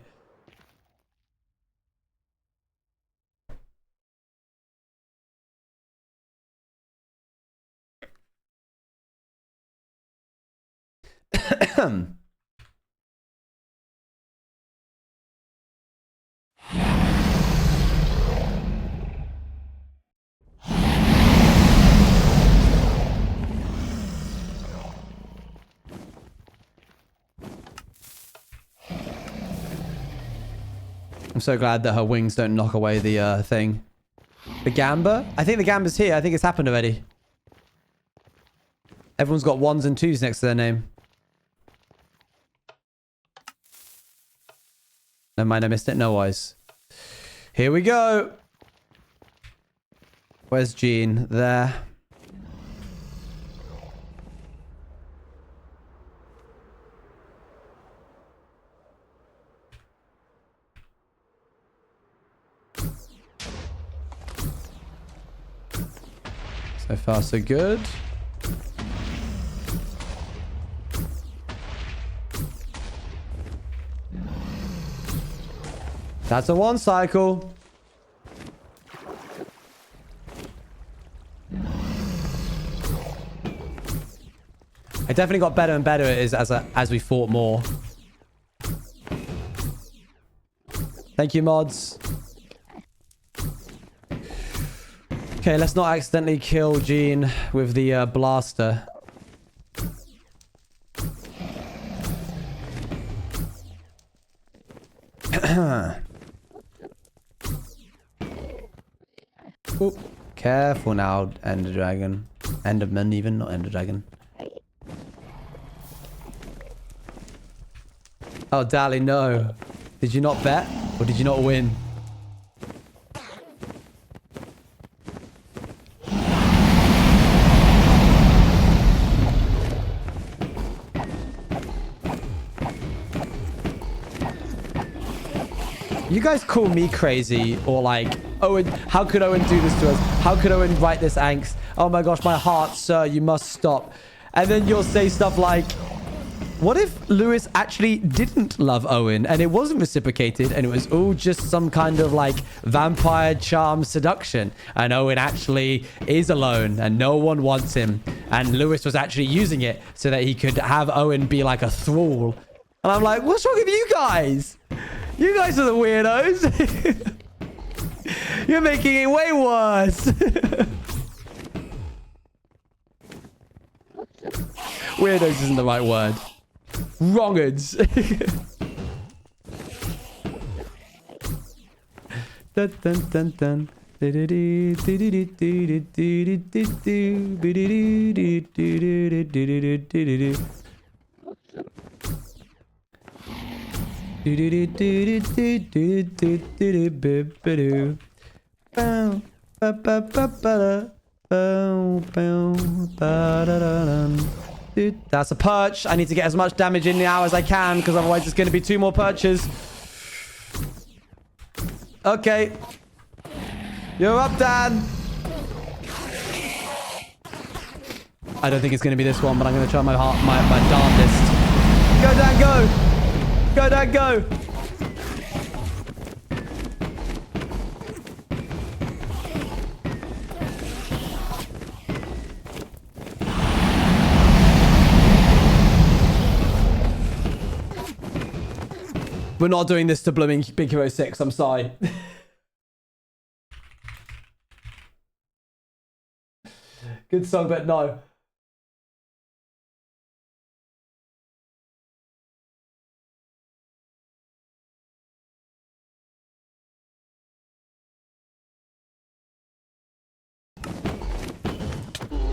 I'm so glad that her wings don't knock away the thing. The Gamba? I think the Gamba's here. I think it's happened already. Everyone's got 1s and 2s next to their name. Never mind, I missed it. No worries. Here we go. Where's Jean? There. So far, so good. That's a 1 cycle. It definitely got better and better as we fought more. Thank you, mods. Okay, let's not accidentally kill Gene with the blaster. Oop. Careful now, Ender Dragon. Enderman even, not Ender Dragon. Oh, Dally, no. Did you not bet? Or did you not win? You guys call me crazy or like, Owen, how could Owen do this to us? How could Owen write this angst? Oh my gosh, my heart, sir, you must stop. And then you'll say stuff like, what if Lewis actually didn't love Owen and it wasn't reciprocated and it was all just some kind of like vampire charm seduction and Owen actually is alone and no one wants him and Lewis was actually using it so that he could have Owen be like a thrall. And I'm like, what's wrong with you guys? You guys are the weirdos. You're making it way worse. Weirdos isn't the right word. Wrongers. Dun, dun, dun, dun. That's a perch. I need to get as much damage in now as I can because otherwise it's going to be 2 more perches. Okay. You're up, Dan. I don't think it's going to be this one, but I'm going to try my darndest. Go, Dan, go. Go, Dan, go. We're not doing this to blooming Big Hero 6. I'm sorry. Good song, but no.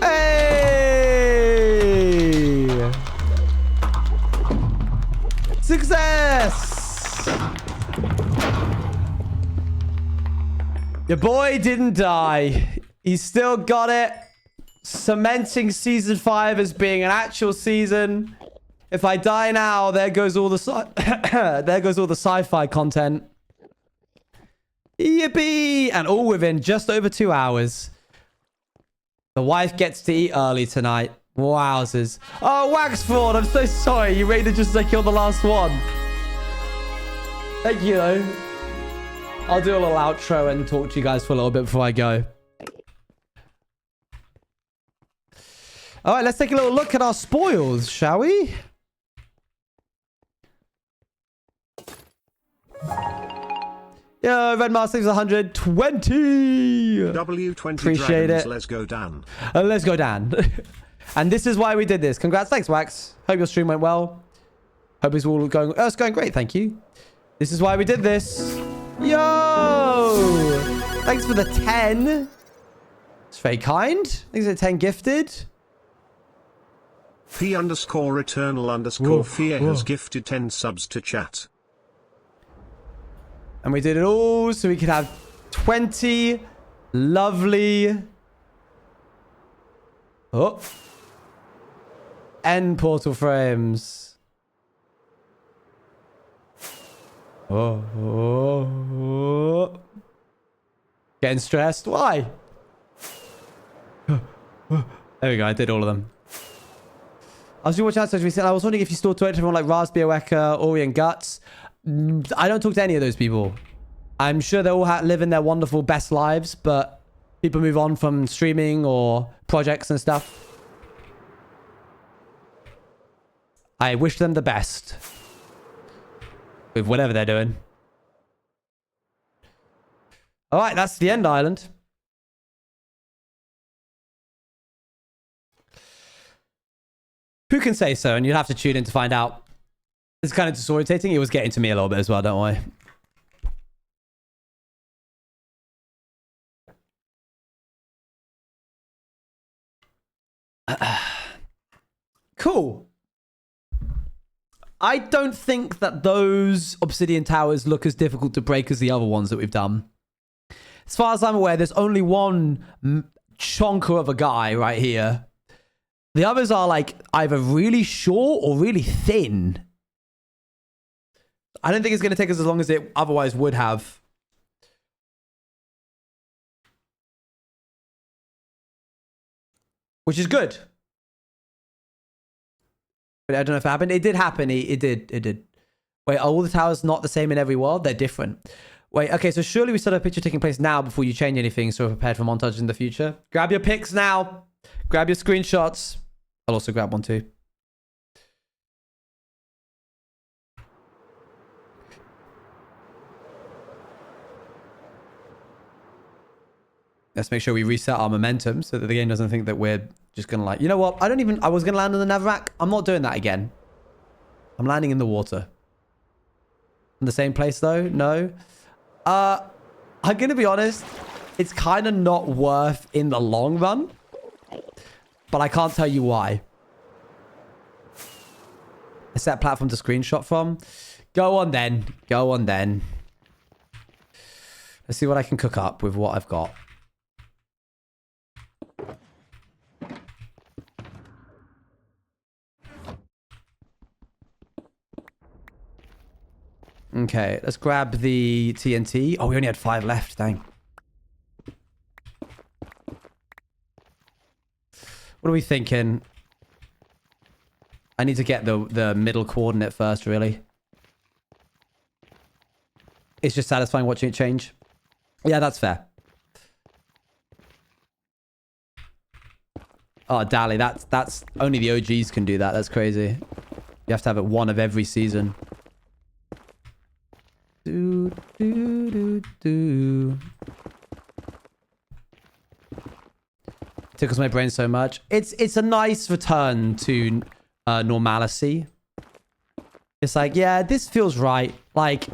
Hey! Success! Your boy didn't die. He's still got it. Cementing season 5 as being an actual season. If I die now, there goes all the there goes all the sci-fi content. Yippee! And all within just over 2 hours. The wife gets to eat early tonight. Wowzers. Oh, Waxford, I'm so sorry. You raided just as I killed the last one. Thank you, though. I'll do a little outro and talk to you guys for a little bit before I go. All right, let's take a little look at our spoils, shall we? Yo, Red Mars saves 120. W20 Appreciate Dragons, it. let's go, Dan. Let's go, Dan. And this is why we did this. Congrats. Thanks, Wax. Hope your stream went well. Hope it's all going... Oh, it's going great. Thank you. This is why we did this. Yo! Thanks for the 10. It's very kind. Thanks for the 10 gifted. P_eternal_fear has gifted 10 subs to chat. And we did it all so we could have 20 lovely... Oh. End portal frames. Oh. Getting stressed? Why? There we go. I did all of them. I was watching outside recently. I was wondering if you still talk to everyone like Raspberry Weka, Ori, and Guts. I don't talk to any of those people. I'm sure they all live in their wonderful best lives, but people move on from streaming or projects and stuff. I wish them the best with whatever they're doing. All right, that's the end island. Who can say so? And you'd have to tune in to find out. It's kind of disorientating. It was getting to me a little bit as well, don't worry. Cool. I don't think that those obsidian towers look as difficult to break as the other ones that we've done. As far as I'm aware, there's only one chonker of a guy right here. The others are like either really short or really thin. I don't think it's going to take us as long as it otherwise would have. Which is good. But I don't know if it happened. It did happen. It did. Wait, are all the towers not the same in every world? They're different. Wait, okay, so surely we still have a picture taking place now before you change anything, so we're prepared for montage in the future. Grab your pics now. Grab your screenshots. I'll also grab one too. Let's make sure we reset our momentum so that the game doesn't think that we're just going to like... You know what? I was going to land on the Navrak. I'm not doing that again. I'm landing in the water. In the same place though? No. I'm going to be honest. It's kind of not worth in the long run. But I can't tell you why. A set platform to screenshot from. Go on then. Go on then. Let's see what I can cook up with what I've got. Okay, let's grab the TNT. Oh, we only had 5 left. Dang. What are we thinking? I need to get the middle coordinate first, really. It's just satisfying watching it change. Yeah, that's fair. Oh, Dally, that's only the OGs can do that. That's crazy. You have to have it one of every season. Tickles my brain so much. It's a nice return to normalcy. It's like, yeah, this feels right. Like,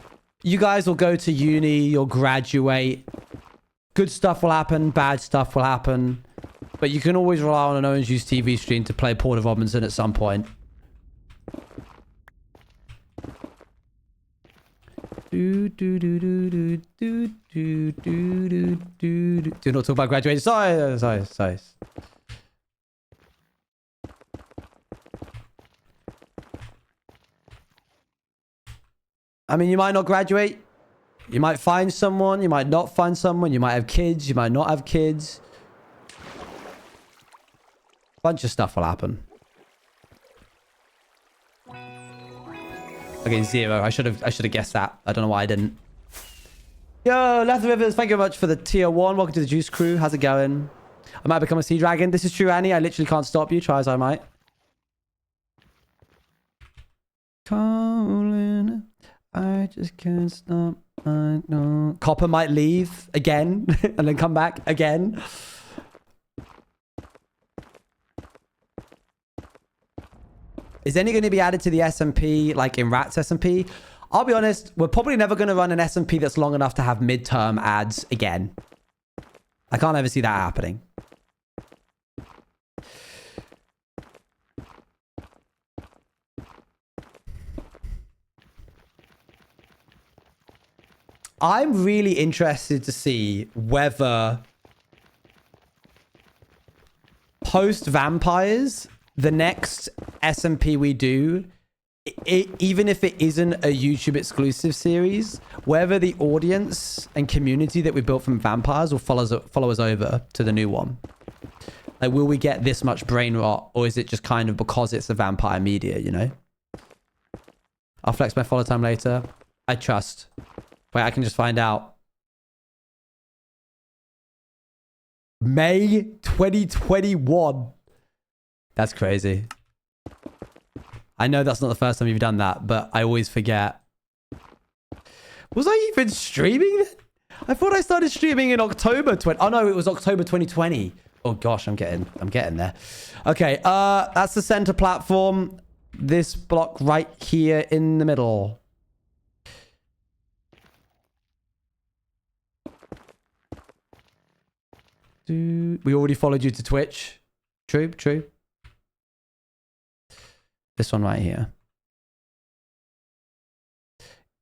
you guys will go to uni, you'll graduate. Good stuff will happen, bad stuff will happen. But you can always rely on an Owen's Juice TV stream to play Porter Robinson at some point. Do not talk about graduating. Sorry. I mean, you might not graduate. You might find someone. You might not find someone. You might have kids. You might not have kids. Bunch of stuff will happen. Okay, 0. I should have guessed that. I don't know why I didn't. Yo, Left Rivers, thank you very much for the tier 1. Welcome to the Juice Crew. How's it going? I might become a sea dragon. This is true, Annie. I literally can't stop you. Try as I might. Calling. I just can't stop. I know. Copper might leave again and then come back again. Is any going to be added to the SMP, like in Rats SMP? I'll be honest, we're probably never going to run an SMP that's long enough to have midterm ads again. I can't ever see that happening. I'm really interested to see whether post-Vampires, the next SMP we do, even if it isn't a YouTube exclusive series, whether the audience and community that we built from Vampires will follow us over to the new one. Like, will we get this much brain rot, or is it just kind of because it's a vampire media, you know? I'll flex my follow time later. I trust. Wait, I can just find out. May 2021. That's crazy. I know that's not the first time you've done that, but I always forget. Was I even streaming then? I thought I started streaming in October 20. Oh no, it was October 2020. Oh gosh, I'm getting there. Okay, that's the center platform. This block right here in the middle. We already followed you to Twitch. True. This one right here.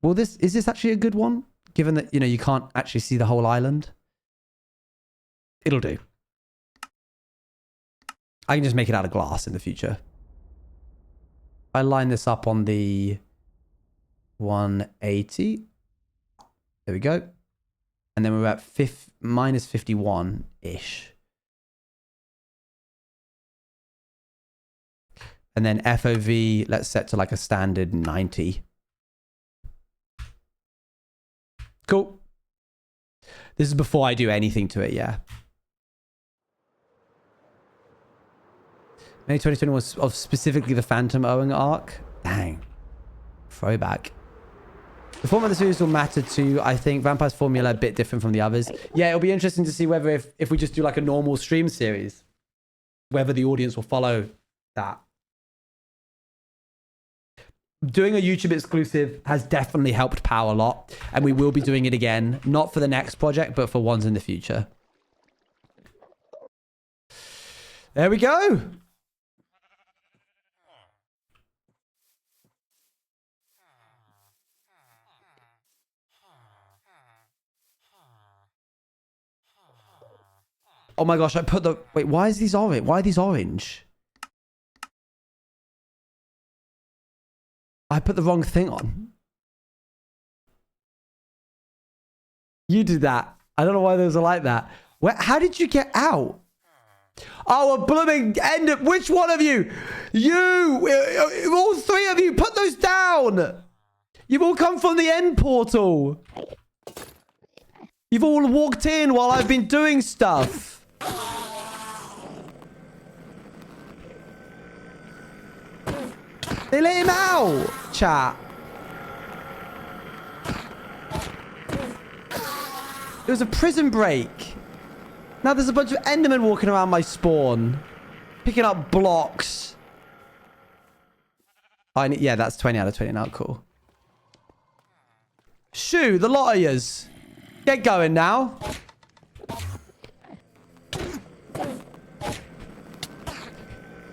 Well, is this actually a good one? Given that, you can't actually see the whole island. It'll do. I can just make it out of glass in the future. I line this up on the 180. There we go. And then we're at minus 51-ish. And then FOV, let's set to like a standard 90. Cool. This is before I do anything to it, yeah. May 2020 was of specifically the Phantom Owen arc. Dang. Throwback. The format of the series will matter too. I think Vampire's formula a bit different from the others. Yeah, it'll be interesting to see whether if we just do like a normal stream series, whether the audience will follow that. Doing a YouTube exclusive has definitely helped Power a lot, and we will be doing it again, not for the next project, but for ones in the future. There we go. Oh my gosh, I put the... Wait, why is these orange? Why are these orange? I put the wrong thing on. You did that. I don't know why those are like that. How did you get out? Oh, a blooming end. Which one of you? You! All three of you, put those down! You've all come from the end portal. You've all walked in while I've been doing stuff. They let him out, chat. It was a prison break. Now there's a bunch of Endermen walking around my spawn. Picking up blocks. Yeah, that's 20 out of 20 now. Cool. Shoo, the lot of yous. Get going now.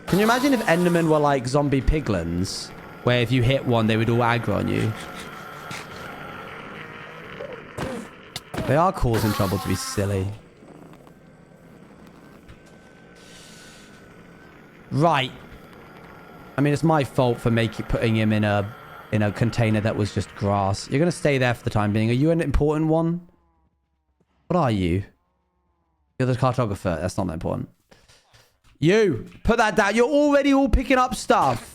Can you imagine if Endermen were like zombie piglins? Where if you hit one, they would all aggro on you. They are causing trouble to be silly. Right. I mean, it's my fault for putting him in a container that was just grass. You're going to stay there for the time being. Are you an important one? What are you? You're the cartographer. That's not that important. You, put that down. You're already all picking up stuff.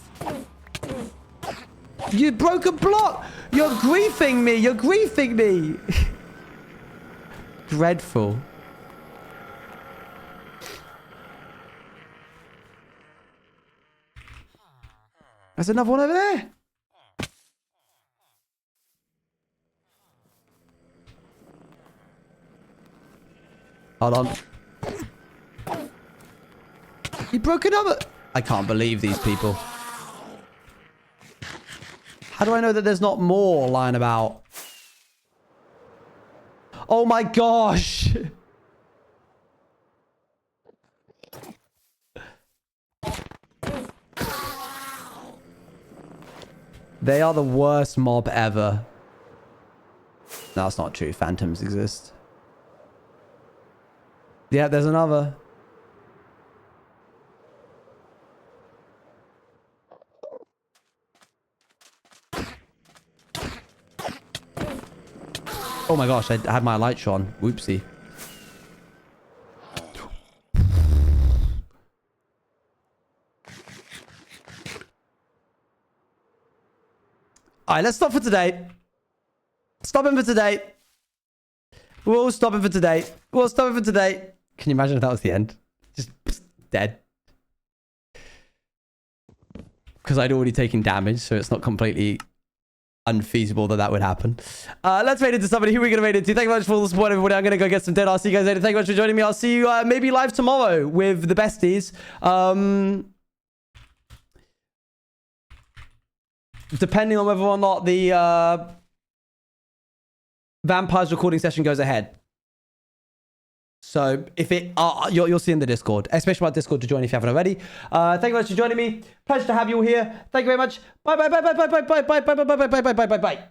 You broke a block. You're griefing me. You're griefing me. Dreadful. There's another one over there. Hold on. You broke another... I can't believe these people. How do I know that there's not more lying about? Oh my gosh. They are the worst mob ever. No, that's not true. Phantoms exist. Yeah, there's another. Oh my gosh, I had my lights on. Whoopsie. Alright, let's stop for today. Stopping for today. We'll stop it for today. We'll stop it for today. Can you imagine if that was the end? Just dead. because I'd already taken damage, so it's not completely unfeasible that would happen. Let's raid into somebody. Who are we going to raid into? Thank you very much for all the support, everybody. I'm going to go get some dead. I'll see you guys later. Thank you much for joining me. I'll see you maybe live tomorrow with the besties. Depending on whether or not the Vampires recording session goes ahead. So if it, you'll see in the Discord, especially my Discord to join if you haven't already. Thank you very much for joining me. Pleasure to have you all here. Thank you very much. Bye bye bye bye bye bye bye bye bye bye bye bye bye bye bye bye.